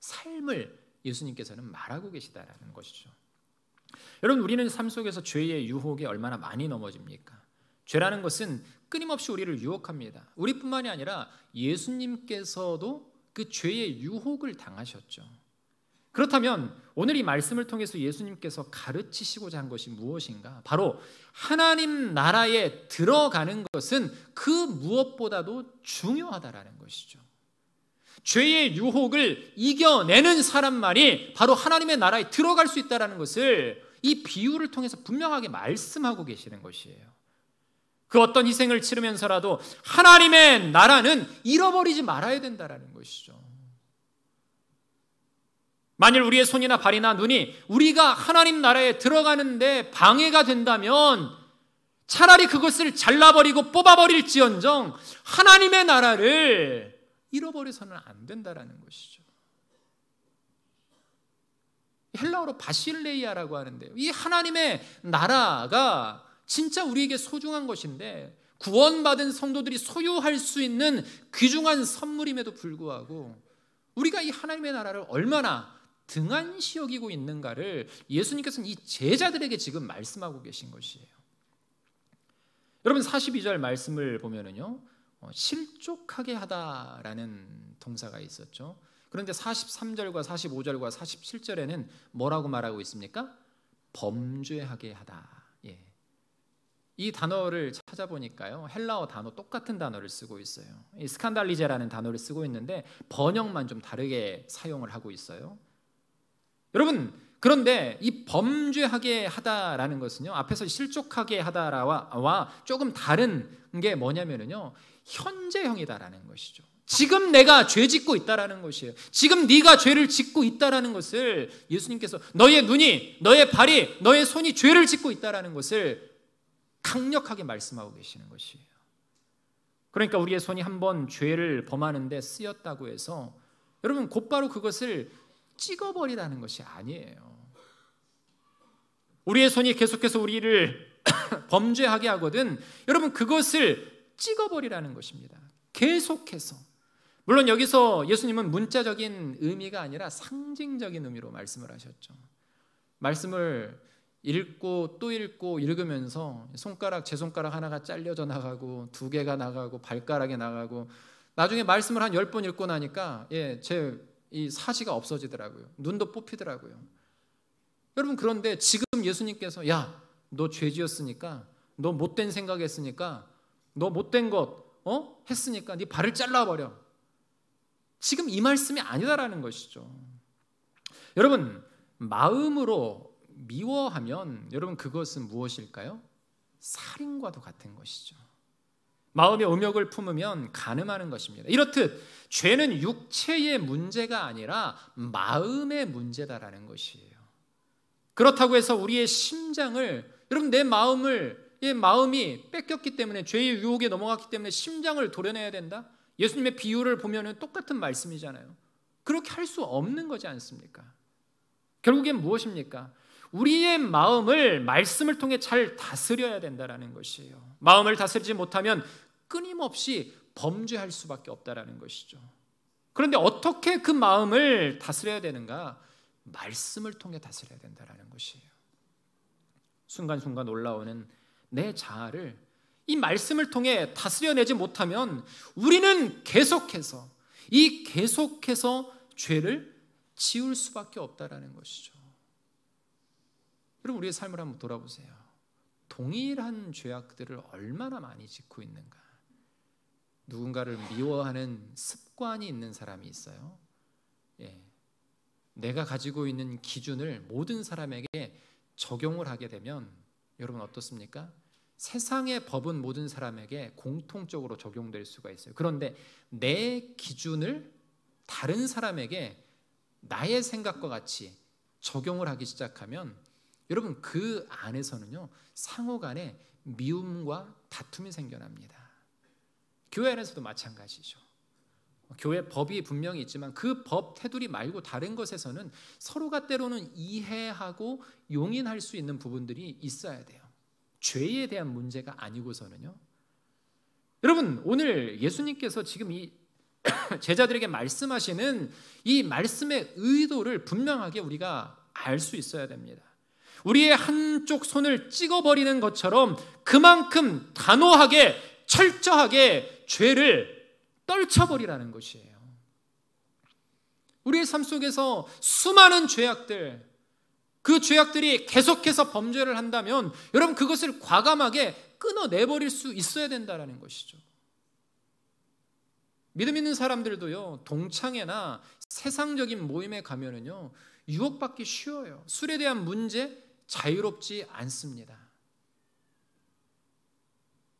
삶을 예수님께서는 말하고 계시다라는 것이죠. 여러분, 우리는 삶 속에서 죄의 유혹에 얼마나 많이 넘어집니까? 죄라는 것은 끊임없이 우리를 유혹합니다. 우리뿐만이 아니라 예수님께서도 그 죄의 유혹을 당하셨죠. 그렇다면 오늘 이 말씀을 통해서 예수님께서 가르치시고자 한 것이 무엇인가? 바로 하나님 나라에 들어가는 것은 그 무엇보다도 중요하다라는 것이죠. 죄의 유혹을 이겨내는 사람만이 바로 하나님의 나라에 들어갈 수 있다는 것을 이 비유를 통해서 분명하게 말씀하고 계시는 것이에요. 그 어떤 희생을 치르면서라도 하나님의 나라는 잃어버리지 말아야 된다는 것이죠. 만일 우리의 손이나 발이나 눈이 우리가 하나님 나라에 들어가는데 방해가 된다면 차라리 그것을 잘라버리고 뽑아버릴지언정 하나님의 나라를 잃어버려서는 안 된다는 것이죠. 헬라어로 바실레이아라고 하는데요, 이 하나님의 나라가 진짜 우리에게 소중한 것인데 구원받은 성도들이 소유할 수 있는 귀중한 선물임에도 불구하고 우리가 이 하나님의 나라를 얼마나 등한시 여기고 있는가를 예수님께서는 이 제자들에게 지금 말씀하고 계신 것이에요. 여러분, 42절 말씀을 보면은요, 실족하게 하다라는 동사가 있었죠. 그런데 43절과 45절과 47절에는 뭐라고 말하고 있습니까? 범죄하게 하다. 이 단어를 찾아보니까요, 헬라어 단어 똑같은 단어를 쓰고 있어요. 이 스칸달리제라는 단어를 쓰고 있는데 번역만 좀 다르게 사용을 하고 있어요. 여러분, 그런데 이 범죄하게 하다라는 것은요, 앞에서 실족하게 하다와 조금 다른 게 뭐냐면요, 현재형이다라는 것이죠. 지금 내가 죄 짓고 있다라는 것이에요. 지금 네가 죄를 짓고 있다라는 것을 예수님께서 너의 눈이, 너의 발이, 너의 손이 죄를 짓고 있다라는 것을 강력하게 말씀하고 계시는 것이에요. 그러니까 우리의 손이 한번 죄를 범하는데 쓰였다고 해서 여러분 곧바로 그것을 찍어버리라는 것이 아니에요. 우리의 손이 계속해서 우리를 범죄하게 하거든 여러분 그것을 찍어버리라는 것입니다. 계속해서. 물론 여기서 예수님은 문자적인 의미가 아니라 상징적인 의미로 말씀을 하셨죠. 말씀을 읽고 또 읽고 읽으면서 제 손가락 하나가 잘려져 나가고 2개가 나가고 발가락이 나가고 나중에 말씀을 한 10번 읽고 나니까 제 이 사지가 없어지더라고요. 눈도 뽑히더라고요. 여러분 그런데 지금 예수님께서 야, 너 죄 지었으니까 너 못된 생각했으니까 너 못된 것 했으니까 네 발을 잘라버려. 지금 이 말씀이 아니다라는 것이죠. 여러분, 마음으로 미워하면 여러분 그것은 무엇일까요? 살인과도 같은 것이죠. 마음의 음욕을 품으면 간음하는 것입니다. 이렇듯 죄는 육체의 문제가 아니라 마음의 문제다라는 것이에요. 그렇다고 해서 우리의 심장을, 여러분 내 마음이 뺏겼기 때문에, 죄의 유혹에 넘어갔기 때문에 심장을 도려내야 된다? 예수님의 비유를 보면 똑같은 말씀이잖아요. 그렇게 할 수 없는 거지 않습니까? 결국엔 무엇입니까? 우리의 마음을 말씀을 통해 잘 다스려야 된다는 것이에요. 마음을 다스리지 못하면 끊임없이 범죄할 수밖에 없다는 것이죠. 그런데 어떻게 그 마음을 다스려야 되는가? 말씀을 통해 다스려야 된다는 것이에요. 순간순간 올라오는 내 자아를 이 말씀을 통해 다스려내지 못하면 우리는 계속해서 죄를 지을 수밖에 없다는 것이죠. 여러분, 우리의 삶을 한번 돌아보세요. 동일한 죄악들을 얼마나 많이 짓고 있는가. 누군가를 미워하는 습관이 있는 사람이 있어요. 내가 가지고 있는 기준을 모든 사람에게 적용을 하게 되면 여러분 어떻습니까? 세상의 법은 모든 사람에게 공통적으로 적용될 수가 있어요. 그런데 내 기준을 다른 사람에게 나의 생각과 같이 적용을 하기 시작하면 여러분 그 안에서는요, 상호 간에 미움과 다툼이 생겨납니다. 교회 안에서도 마찬가지죠. 교회 법이 분명히 있지만 그 법 테두리 말고 다른 것에서는 서로가 때로는 이해하고 용인할 수 있는 부분들이 있어야 돼요. 죄에 대한 문제가 아니고서는요. 여러분, 오늘 예수님께서 지금 이 제자들에게 말씀하시는 이 말씀의 의도를 분명하게 우리가 알 수 있어야 됩니다. 우리의 한쪽 손을 찍어버리는 것처럼 그만큼 단호하게 철저하게 죄를 떨쳐버리라는 것이에요. 우리의 삶 속에서 수많은 죄악들, 그 죄악들이 계속해서 범죄를 한다면 여러분 그것을 과감하게 끊어내버릴 수 있어야 된다는 것이죠. 믿음 있는 사람들도요, 동창회나 세상적인 모임에 가면은요, 유혹받기 쉬워요. 술에 대한 문제 자유롭지 않습니다.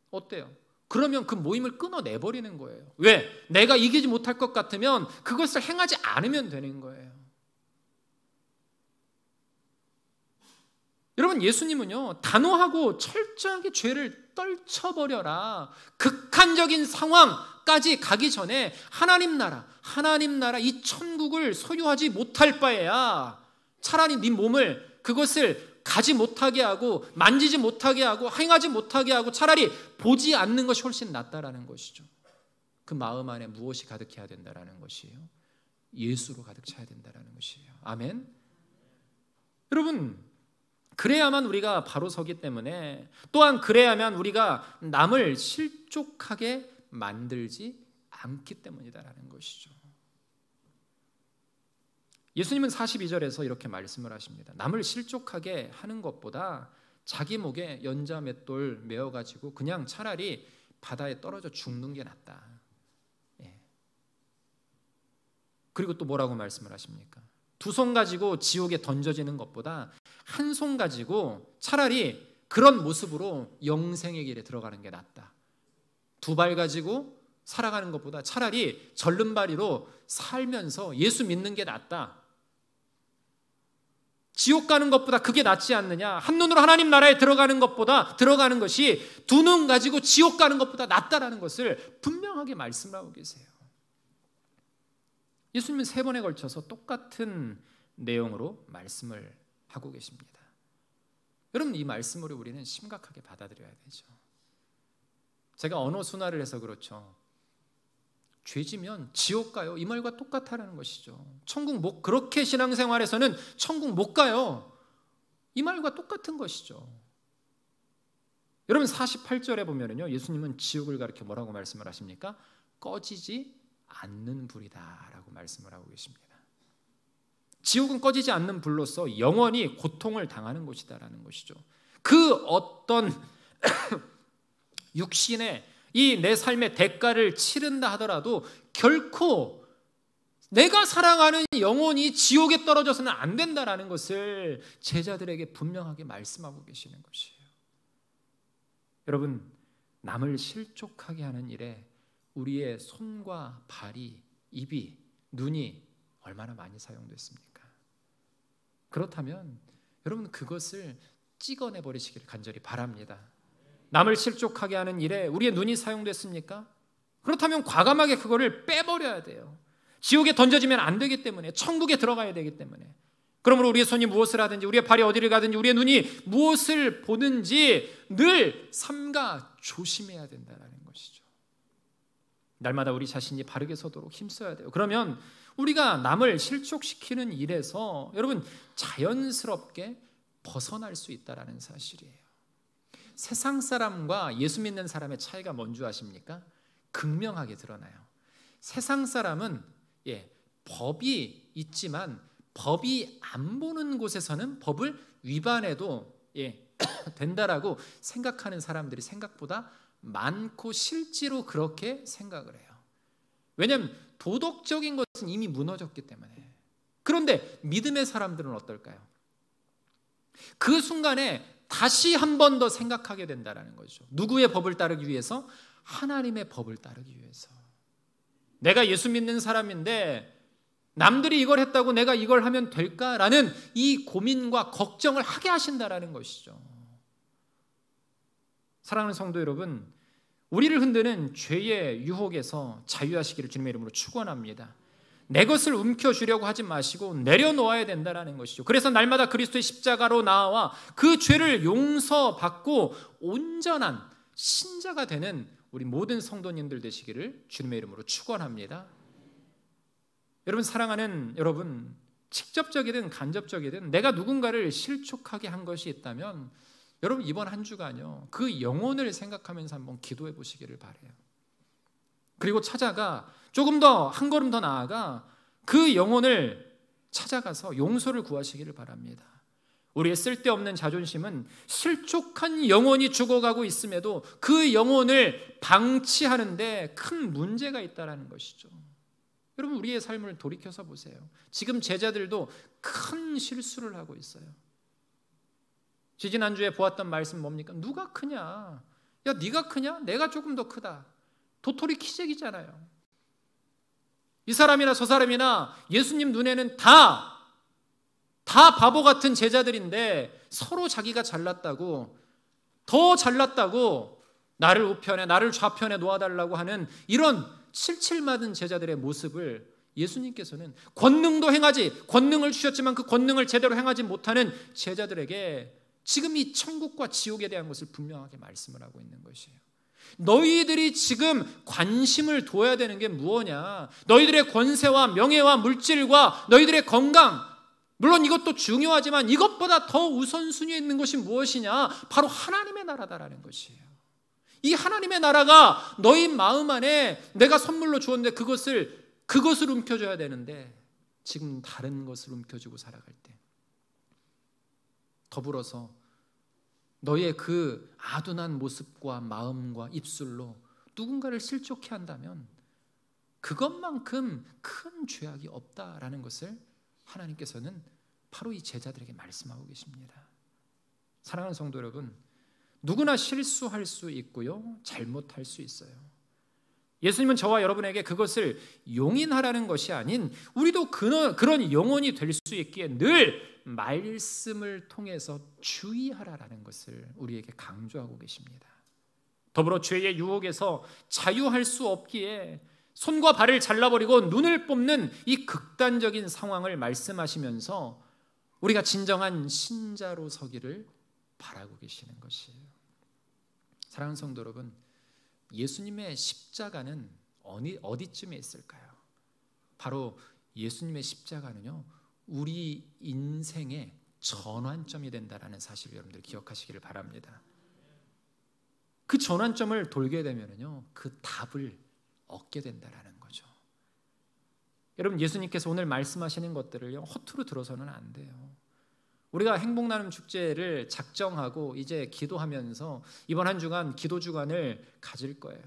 어때요? 그러면 그 모임을 끊어내버리는 거예요. 왜? 내가 이기지 못할 것 같으면 그것을 행하지 않으면 되는 거예요. 여러분, 예수님은요, 단호하고 철저하게 죄를 떨쳐버려라, 극한적인 상황까지 가기 전에 하나님 나라 이 천국을 소유하지 못할 바에야 차라리 네 몸을, 그것을 가지 못하게 하고 만지지 못하게 하고 행하지 못하게 하고 차라리 보지 않는 것이 훨씬 낫다라는 것이죠. 그 마음 안에 무엇이 가득해야 된다라는 것이에요? 예수로 가득 차야 된다라는 것이에요. 아멘. 여러분, 그래야만 우리가 바로 서기 때문에, 또한 그래야만 우리가 남을 실족하게 만들지 않기 때문이다라는 것이죠. 예수님은 42절에서 이렇게 말씀을 하십니다. 남을 실족하게 하는 것보다 자기 목에 연자 맷돌 메어가지고 그냥 차라리 바다에 떨어져 죽는 게 낫다. 그리고 또 뭐라고 말씀을 하십니까? 2손 가지고 지옥에 던져지는 것보다 1손 가지고 차라리 그런 모습으로 영생의 길에 들어가는 게 낫다. 2발 가지고 살아가는 것보다 차라리 절름발이로 살면서 예수 믿는 게 낫다. 지옥 가는 것보다 그게 낫지 않느냐. 한눈으로 하나님 나라에 들어가는 것이 2눈 가지고 지옥 가는 것보다 낫다라는 것을 분명하게 말씀을 하고 계세요. 예수님은 3번에 걸쳐서 똑같은 내용으로 말씀을 하고 계십니다. 여러분, 이 말씀으로 우리는 심각하게 받아들여야 되죠. 제가 언어 순화를 해서 그렇죠. 죄지면 지옥 가요, 이 말과 똑같다는 것이죠. 그렇게 신앙생활에서는 천국 못 가요, 이 말과 똑같은 것이죠. 여러분, 48절에 보면은요, 예수님은 지옥을 가리켜 뭐라고 말씀을 하십니까? 꺼지지 않는 불이다라고 말씀을 하고 계십니다. 지옥은 꺼지지 않는 불로서 영원히 고통을 당하는 곳이다라는 것이죠. 그 어떤 육신의 이 내 삶의 대가를 치른다 하더라도 결코 내가 사랑하는 영혼이 지옥에 떨어져서는 안 된다라는 것을 제자들에게 분명하게 말씀하고 계시는 것이에요. 여러분, 남을 실족하게 하는 일에 우리의 손과 발이, 입이, 눈이 얼마나 많이 사용됐습니까? 그렇다면 여러분 그것을 찍어내 버리시기를 간절히 바랍니다. 남을 실족하게 하는 일에 우리의 눈이 사용됐습니까? 그렇다면 과감하게 그거를 빼버려야 돼요. 지옥에 던져지면 안 되기 때문에, 천국에 들어가야 되기 때문에. 그러므로 우리의 손이 무엇을 하든지, 우리의 발이 어디를 가든지, 우리의 눈이 무엇을 보든지 늘 삼가 조심해야 된다는 것이죠. 날마다 우리 자신이 바르게 서도록 힘써야 돼요. 그러면 우리가 남을 실족시키는 일에서 여러분 자연스럽게 벗어날 수 있다는 사실이에요. 세상 사람과 예수 믿는 사람의 차이가 뭔지 아십니까? 극명하게 드러나요. 세상 사람은 법이 있지만 법이 안 보는 곳에서는 법을 위반해도 된다라고 생각하는 사람들이 생각보다 많고 실제로 그렇게 생각을 해요. 왜냐하면 도덕적인 것은 이미 무너졌기 때문에. 그런데 믿음의 사람들은 어떨까요? 그 순간에 다시 한 번 더 생각하게 된다는 거죠. 누구의 법을 따르기 위해서? 하나님의 법을 따르기 위해서. 내가 예수 믿는 사람인데 남들이 이걸 했다고 내가 이걸 하면 될까라는 이 고민과 걱정을 하게 하신다라는 것이죠. 사랑하는 성도 여러분, 우리를 흔드는 죄의 유혹에서 자유하시기를 주님의 이름으로 축원합니다. 내 것을 움켜쥐려고 하지 마시고 내려놓아야 된다는 것이죠. 그래서 날마다 그리스도의 십자가로 나아와 그 죄를 용서받고 온전한 신자가 되는 우리 모든 성도님들 되시기를 주님의 이름으로 축원합니다. 여러분, 사랑하는 여러분, 직접적이든 간접적이든 내가 누군가를 실족하게 한 것이 있다면 여러분 이번 한 주간요 그 영혼을 생각하면서 한번 기도해 보시기를 바라요. 그리고 찾아가 조금 더 한 걸음 더 나아가 그 영혼을 찾아가서 용서를 구하시기를 바랍니다. 우리의 쓸데없는 자존심은 실족한 영혼이 죽어가고 있음에도 그 영혼을 방치하는데 큰 문제가 있다는 것이죠. 여러분, 우리의 삶을 돌이켜서 보세요. 지금 제자들도 큰 실수를 하고 있어요. 지지난주에 보았던 말씀 뭡니까? 누가 크냐? 야, 네가 크냐? 내가 조금 더 크다. 도토리 키재기잖아요. 이 사람이나 저 사람이나 예수님 눈에는 다 바보 같은 제자들인데 서로 자기가 잘났다고, 더 잘났다고 나를 우편에 나를 좌편에 놓아달라고 하는 이런 칠칠맞은 제자들의 모습을 예수님께서는 권능을 주셨지만 그 권능을 제대로 행하지 못하는 제자들에게 지금 이 천국과 지옥에 대한 것을 분명하게 말씀을 하고 있는 것이에요. 너희들이 지금 관심을 둬야 되는 게 무엇이냐? 너희들의 권세와 명예와 물질과 너희들의 건강, 물론 이것도 중요하지만 이것보다 더 우선순위에 있는 것이 무엇이냐? 바로 하나님의 나라다라는 것이에요. 이 하나님의 나라가 너희 마음 안에 내가 선물로 주었는데 그것을 움켜줘야 되는데 지금 다른 것을 움켜쥐고 살아갈 때, 더불어서 너의 그 아둔한 모습과 마음과 입술로 누군가를 실족해 한다면 그것만큼 큰 죄악이 없다라는 것을 하나님께서는 바로 이 제자들에게 말씀하고 계십니다. 사랑하는 성도 여러분, 누구나 실수할 수 있고요, 잘못할 수 있어요. 예수님은 저와 여러분에게 그것을 용인하라는 것이 아닌 우리도 그런 영혼이 될 수 있기에 늘 말씀을 통해서 주의하라라는 것을 우리에게 강조하고 계십니다. 더불어 죄의 유혹에서 자유할 수 없기에 손과 발을 잘라버리고 눈을 뽑는 이 극단적인 상황을 말씀하시면서 우리가 진정한 신자로 서기를 바라고 계시는 것이에요. 사랑하는 성도 여러분, 예수님의 십자가는 어디쯤에 있을까요? 바로 예수님의 십자가는요, 우리 인생의 전환점이 된다는 사실을 여러분들 기억하시기를 바랍니다. 그 전환점을 돌게 되면요, 그 답을 얻게 된다는 거죠. 여러분, 예수님께서 오늘 말씀하시는 것들을요, 허투루 들어서는 안 돼요. 우리가 행복나눔 축제를 작정하고 이제 기도하면서 이번 한 주간 기도 주간을 가질 거예요.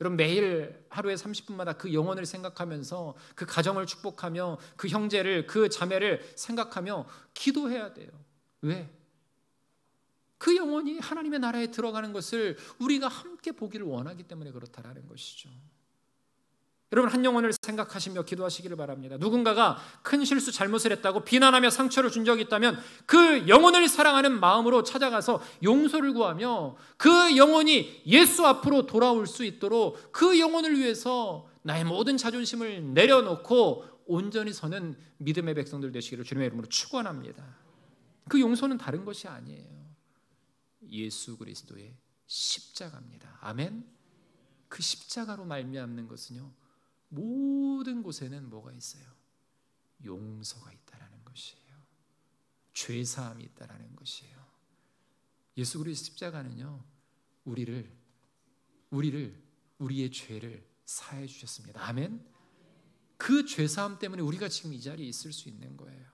여러분 매일 하루에 30분마다 그 영혼을 생각하면서 그 가정을 축복하며 그 형제를 그 자매를 생각하며 기도해야 돼요. 왜? 그 영혼이 하나님의 나라에 들어가는 것을 우리가 함께 보기를 원하기 때문에 그렇다라는 것이죠. 여러분 한 영혼을 생각하시며 기도하시기를 바랍니다. 누군가가 큰 실수 잘못을 했다고 비난하며 상처를 준 적이 있다면 그 영혼을 사랑하는 마음으로 찾아가서 용서를 구하며 그 영혼이 예수 앞으로 돌아올 수 있도록 그 영혼을 위해서 나의 모든 자존심을 내려놓고 온전히 서는 믿음의 백성들 되시기를 주님의 이름으로 축원합니다. 그 용서는 다른 것이 아니에요. 예수 그리스도의 십자가입니다. 아멘. 그 십자가로 말미암는 것은요, 모든 곳에는 뭐가 있어요? 용서가 있다라는 것이에요. 죄사함이 있다라는 것이에요. 예수 그리스도 십자가는요, 우리의 죄를 사해 주셨습니다. 아멘. 그 죄사함 때문에 우리가 지금 이 자리에 있을 수 있는 거예요.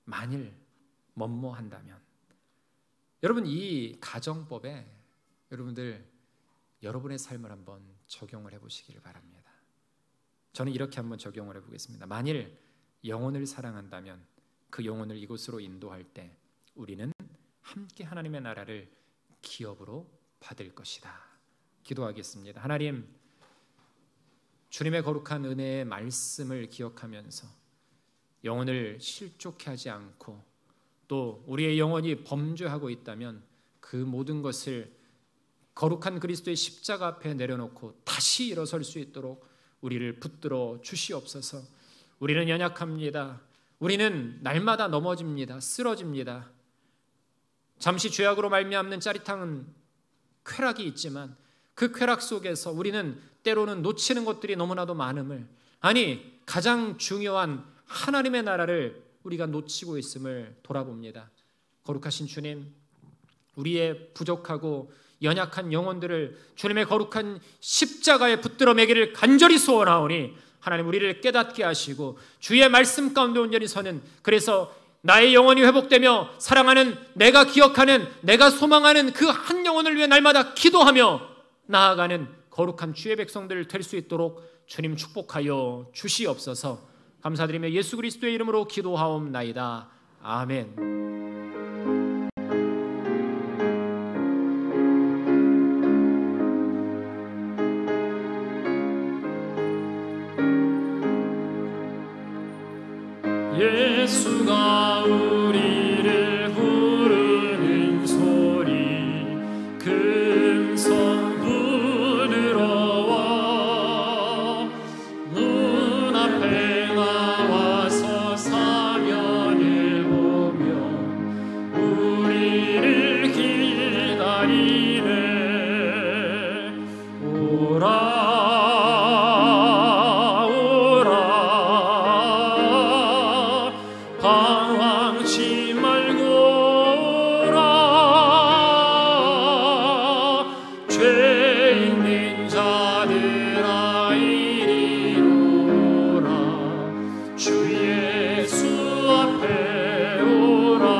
만일 뭐뭐한다면, 여러분 이 가정법에 여러분의 삶을 한번 적용을 해보시기를 바랍니다. 저는 이렇게 한번 적용을 해보겠습니다. 만일 영혼을 사랑한다면 그 영혼을 이곳으로 인도할 때 우리는 함께 하나님의 나라를 기업으로 받을 것이다. 기도하겠습니다. 하나님, 주님의 거룩한 은혜의 말씀을 기억하면서 영혼을 실족해 하지 않고 또 우리의 영혼이 범죄하고 있다면 그 모든 것을 거룩한 그리스도의 십자가 앞에 내려놓고 다시 일어설 수 있도록 우리를 붙들어 주시옵소서. 우리는 연약합니다. 우리는 날마다 넘어집니다. 쓰러집니다. 잠시 죄악으로 말미암는 짜릿한 쾌락이 있지만 그 쾌락 속에서 우리는 때로는 놓치는 것들이 너무나도 많음을, 아니 가장 중요한 하나님의 나라를 우리가 놓치고 있음을 돌아봅니다. 거룩하신 주님, 우리의 부족하고 연약한 영혼들을 주님의 거룩한 십자가에 붙들어 매기를 간절히 소원하오니 하나님 우리를 깨닫게 하시고 주의 말씀 가운데 온전히 서는, 그래서 나의 영혼이 회복되며 사랑하는, 내가 기억하는, 내가 소망하는 그 한 영혼을 위해 날마다 기도하며 나아가는 거룩한 주의 백성들 될 수 있도록 주님 축복하여 주시옵소서. 감사드리며 예수 그리스도의 이름으로 기도하옵나이다. 아멘. 예수가 우리를 부르는 소리 금성분으로 와 눈앞에 나와서 사면을 보며 우리를 기다리네. 오라 방황치 말고라. 죄 있는 자들아 이리로라. 주 예수 앞에 오라.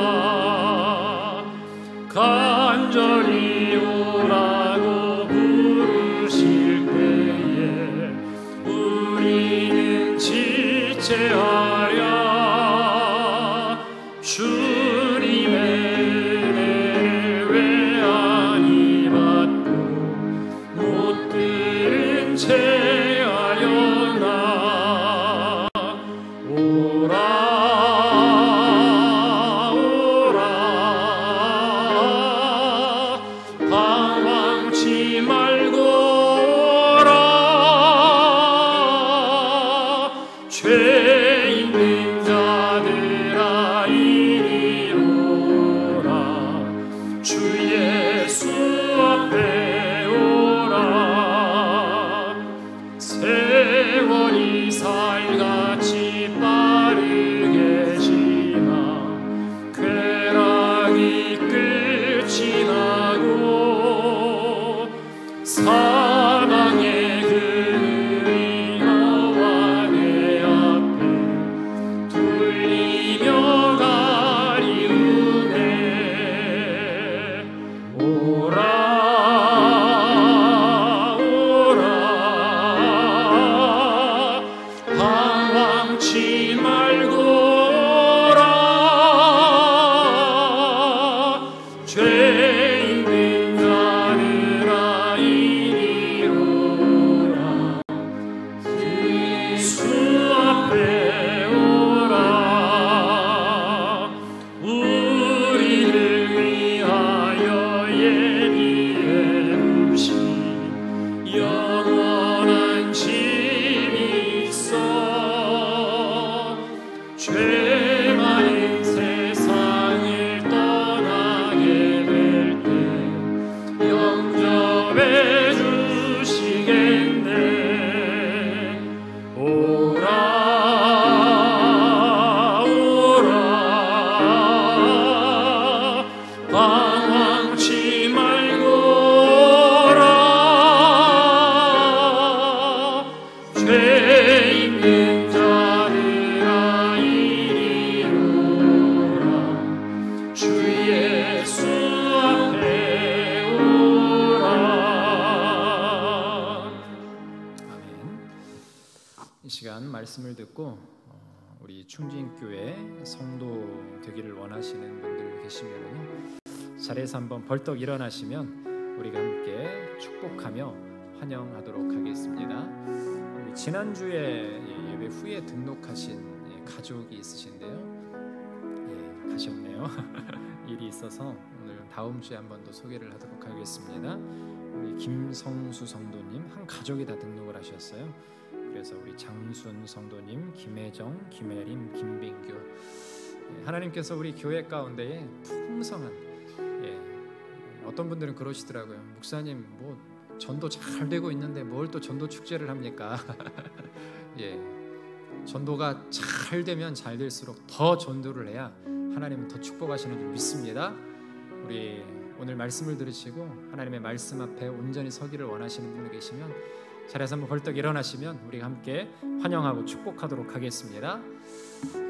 예수 앞에 오라. 아멘. 이 시간 말씀을 듣고 우리 충진교회 성도 되기를 원하시는 분들 계시면요, 자리에서 한번 벌떡 일어나시면 우리가 함께 축복하며 환영하도록 하겠습니다. 우리 지난주에 예배 후에 등록하신 가족이 있으신데요, 가셨네요. 일이 있어서 오늘 다음 주에 한번 더 소개를 하도록 하겠습니다. 우리 김성수 성도님 한 가족이 다 등록을 하셨어요. 그래서 우리 장순 성도님, 김혜정, 김혜림, 김빈규, 하나님께서 우리 교회 가운데에 풍성한, 어떤 분들은 그러시더라고요. 목사님, 뭐 전도 잘 되고 있는데 뭘 또 전도 축제를 합니까? 전도가 잘 되면 잘 될수록 더 전도를 해야 하나님은 더 축복하시는 줄 믿습니다. 우리 오늘 말씀을 들으시고 하나님의 말씀 앞에 온전히 서기를 원하시는 분들 계시면 자리에서 한번 벌떡 일어나시면 우리가 함께 환영하고 축복하도록 하겠습니다.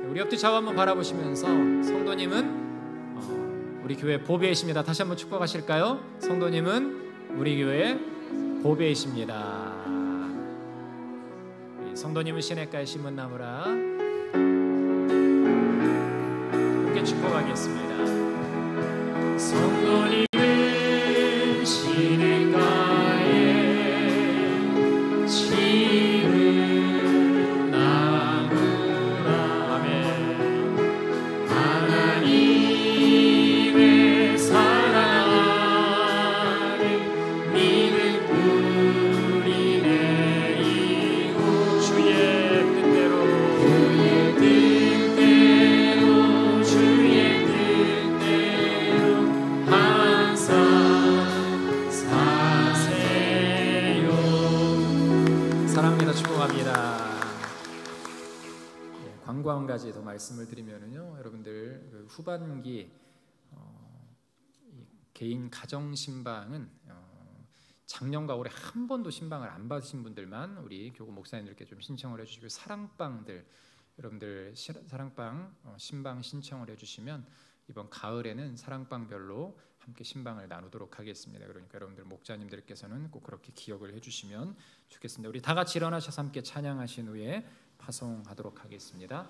우리 옆뒤 좌우 한번 바라보시면서, 성도님은 우리 교회 보배이십니다. 다시 한번 축복하실까요? 성도님은 우리 교회 보배이십니다. 성도님은 시냇가에 심은 나무라. 함께 축복하겠습니다. 성도님은 시냇가에 심은 나무라. 아멘. 하나님의 사랑을 믿음 뿌리 내리고 주의 뜻대로 항상 사세요. 사랑합니다. 축복합니다. 광고 한 가지 더 말씀을 드리면요, 여러분들 그 후반기 개인 가정 신방은 작년과 올해 한 번도 신방을 안 받으신 분들만 우리 교구 목사님들께 좀 신청을 해주시고, 사랑방들 여러분들 사랑방 신방 신청을 해주시면 이번 가을에는 사랑방별로 함께 신방을 나누도록 하겠습니다. 그러니까 여러분들 목자님들께서는 꼭 그렇게 기억을 해주시면 좋겠습니다. 우리 다 같이 일어나셔서 함께 찬양하신 후에 파송하도록 하겠습니다.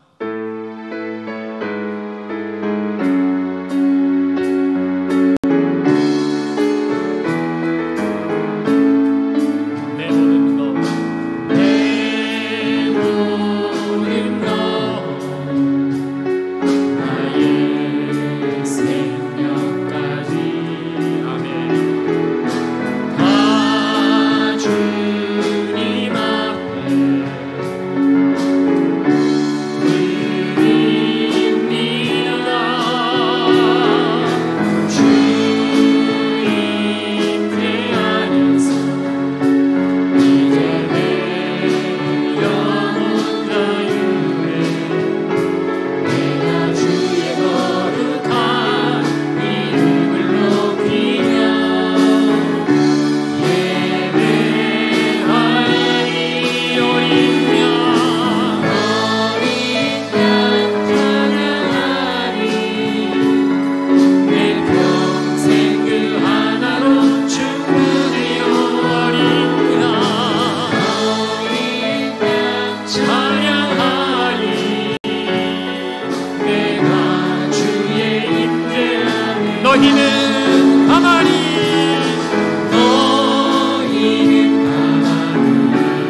너희는 가만히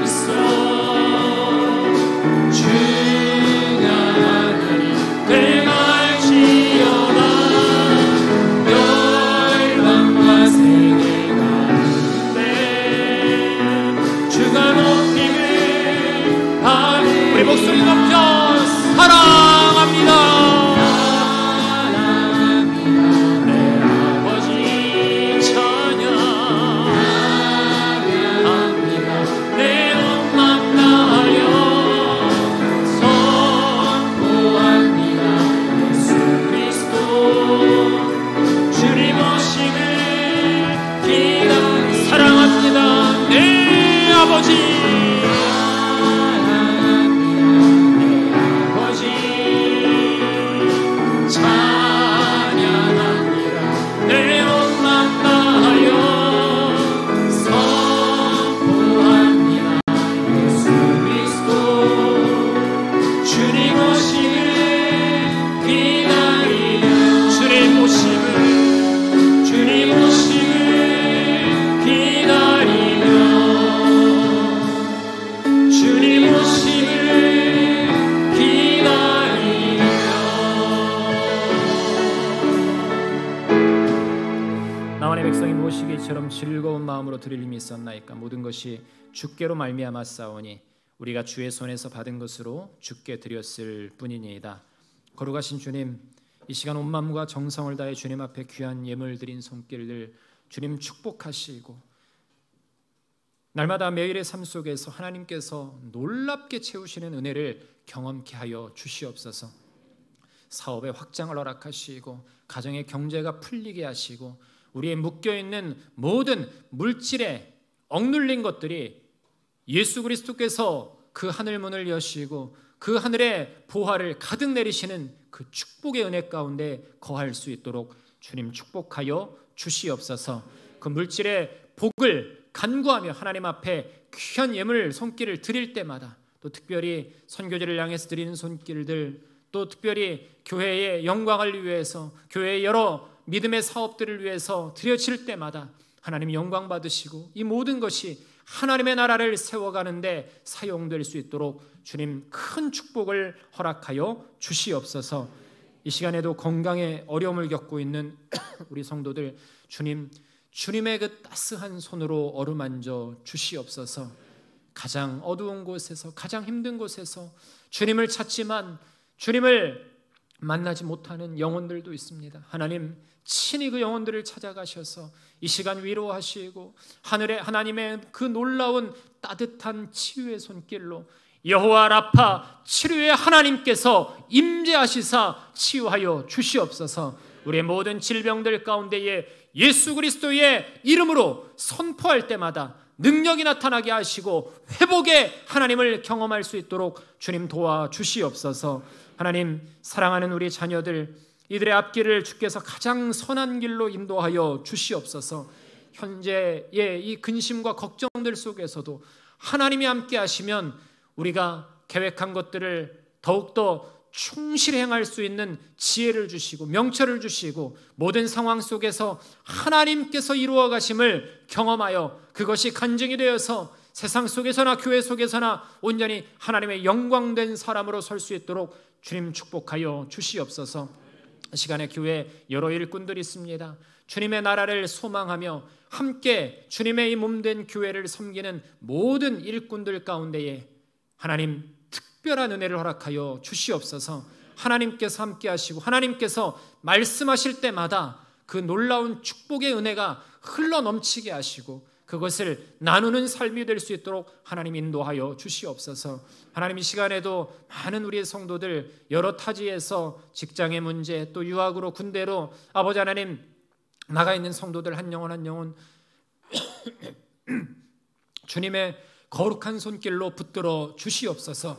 있어. 주가 하나님 대갈지어다. 열방과 세계 가운데 주가 높임을 받으리. 우리 목소리 높여 사랑합니다. 찬양합니다. 사랑하는 백성이 무엇이기 이처럼 즐거운 마음으로 드릴 힘이 있었나이까. 모든 것이 주께로 말미암아 싸우니 우리가 주의 손에서 받은 것으로 주께 드렸을 뿐이니이다. 거룩하신 주님, 이 시간 온 마음과 정성을 다해 주님 앞에 귀한 예물 드린 손길들 주님 축복하시고, 날마다 매일의 삶 속에서 하나님께서 놀랍게 채우시는 은혜를 경험케 하여 주시옵소서. 사업의 확장을 허락하시고 가정의 경제가 풀리게 하시고 우리의 묶여있는 모든 물질에 억눌린 것들이 예수 그리스도께서 그 하늘문을 여시고 그 하늘의 보화를 가득 내리시는 그 축복의 은혜 가운데 거할 수 있도록 주님 축복하여 주시옵소서. 그 물질의 복을 간구하며 하나님 앞에 귀한 예물 손길을 드릴 때마다, 또 특별히 선교제를 향해서 드리는 손길들, 또 특별히 교회의 영광을 위해서, 교회의 여러 믿음의 사업들을 위해서 드려질 때마다 하나님 영광 받으시고 이 모든 것이 하나님의 나라를 세워가는데 사용될 수 있도록 주님 큰 축복을 허락하여 주시옵소서. 이 시간에도 건강에 어려움을 겪고 있는 우리 성도들 주님의 그 따스한 손으로 어루만져 주시옵소서. 가장 어두운 곳에서, 가장 힘든 곳에서 주님을 찾지만 주님을 만나지 못하는 영혼들도 있습니다. 하나님 친히 그 영혼들을 찾아가셔서 이 시간 위로하시고 하나님의 그 놀라운 따뜻한 치유의 손길로 여호와 라파 치료의 하나님께서 임재하시사 치유하여 주시옵소서. 우리의 모든 질병들 가운데에 예수 그리스도의 이름으로 선포할 때마다 능력이 나타나게 하시고 회복의 하나님을 경험할 수 있도록 주님 도와주시옵소서. 하나님, 사랑하는 우리 자녀들, 이들의 앞길을 주께서 가장 선한 길로 인도하여 주시옵소서. 현재의 이 근심과 걱정들 속에서도 하나님이 함께 하시면 우리가 계획한 것들을 더욱더 충실히 행할 수 있는 지혜를 주시고 명철을 주시고 모든 상황 속에서 하나님께서 이루어 가심을 경험하여 그것이 간증이 되어서 세상 속에서나 교회 속에서나 온전히 하나님의 영광된 사람으로 설 수 있도록 주님 축복하여 주시옵소서. 시간에 교회 여러 일꾼들이 있습니다. 주님의 나라를 소망하며 함께 주님의 이 몸된 교회를 섬기는 모든 일꾼들 가운데에 하나님 특별한 은혜를 허락하여 주시옵소서. 하나님께서 함께 하시고 하나님께서 말씀하실 때마다 그 놀라운 축복의 은혜가 흘러넘치게 하시고 그것을 나누는 삶이 될 수 있도록 하나님 인도하여 주시옵소서. 하나님, 이 시간에도 많은 우리의 성도들 여러 타지에서 직장의 문제, 또 유학으로 군대로 아버지 하나님 나가 있는 성도들 한 영혼 한 영혼 주님의 거룩한 손길로 붙들어 주시옵소서.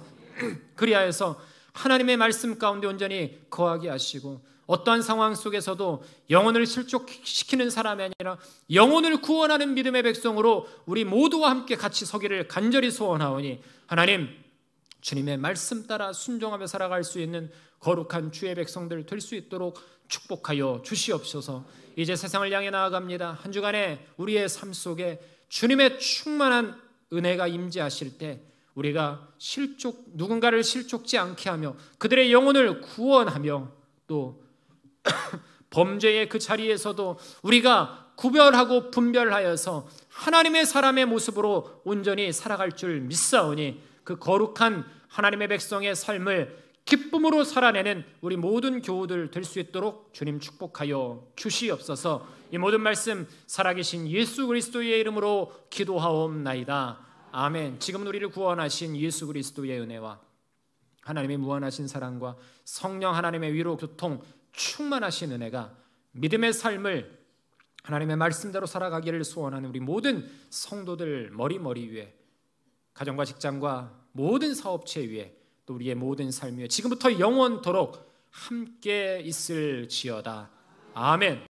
그리하여서 하나님의 말씀 가운데 온전히 거하게 하시고 어떠한 상황 속에서도 영혼을 실족시키는 사람이 아니라 영혼을 구원하는 믿음의 백성으로 우리 모두와 함께 같이 서기를 간절히 소원하오니 하나님, 주님의 말씀 따라 순종하며 살아갈 수 있는 거룩한 주의 백성들 될 수 있도록 축복하여 주시옵소서. 이제 세상을 향해 나아갑니다. 한 주간에 우리의 삶 속에 주님의 충만한 은혜가 임재하실 때 우리가 누군가를 실족지 않게 하며 그들의 영혼을 구원하며 또 범죄의 그 자리에서도 우리가 구별하고 분별하여서 하나님의 사람의 모습으로 온전히 살아갈 줄 믿사오니 그 거룩한 하나님의 백성의 삶을 기쁨으로 살아내는 우리 모든 교우들 될 수 있도록 주님 축복하여 주시옵소서. 이 모든 말씀 살아계신 예수 그리스도의 이름으로 기도하옵나이다. 아멘. 지금 우리를 구원하신 예수 그리스도의 은혜와 하나님의 무한하신 사랑과 성령 하나님의 위로 교통 충만하신 은혜가 믿음의 삶을 하나님의 말씀대로 살아가기를 소원하는 우리 모든 성도들 머리 위에, 가정과 직장과 모든 사업체 위에, 또 우리의 모든 삶 위에 지금부터 영원토록 함께 있을지어다. 아멘.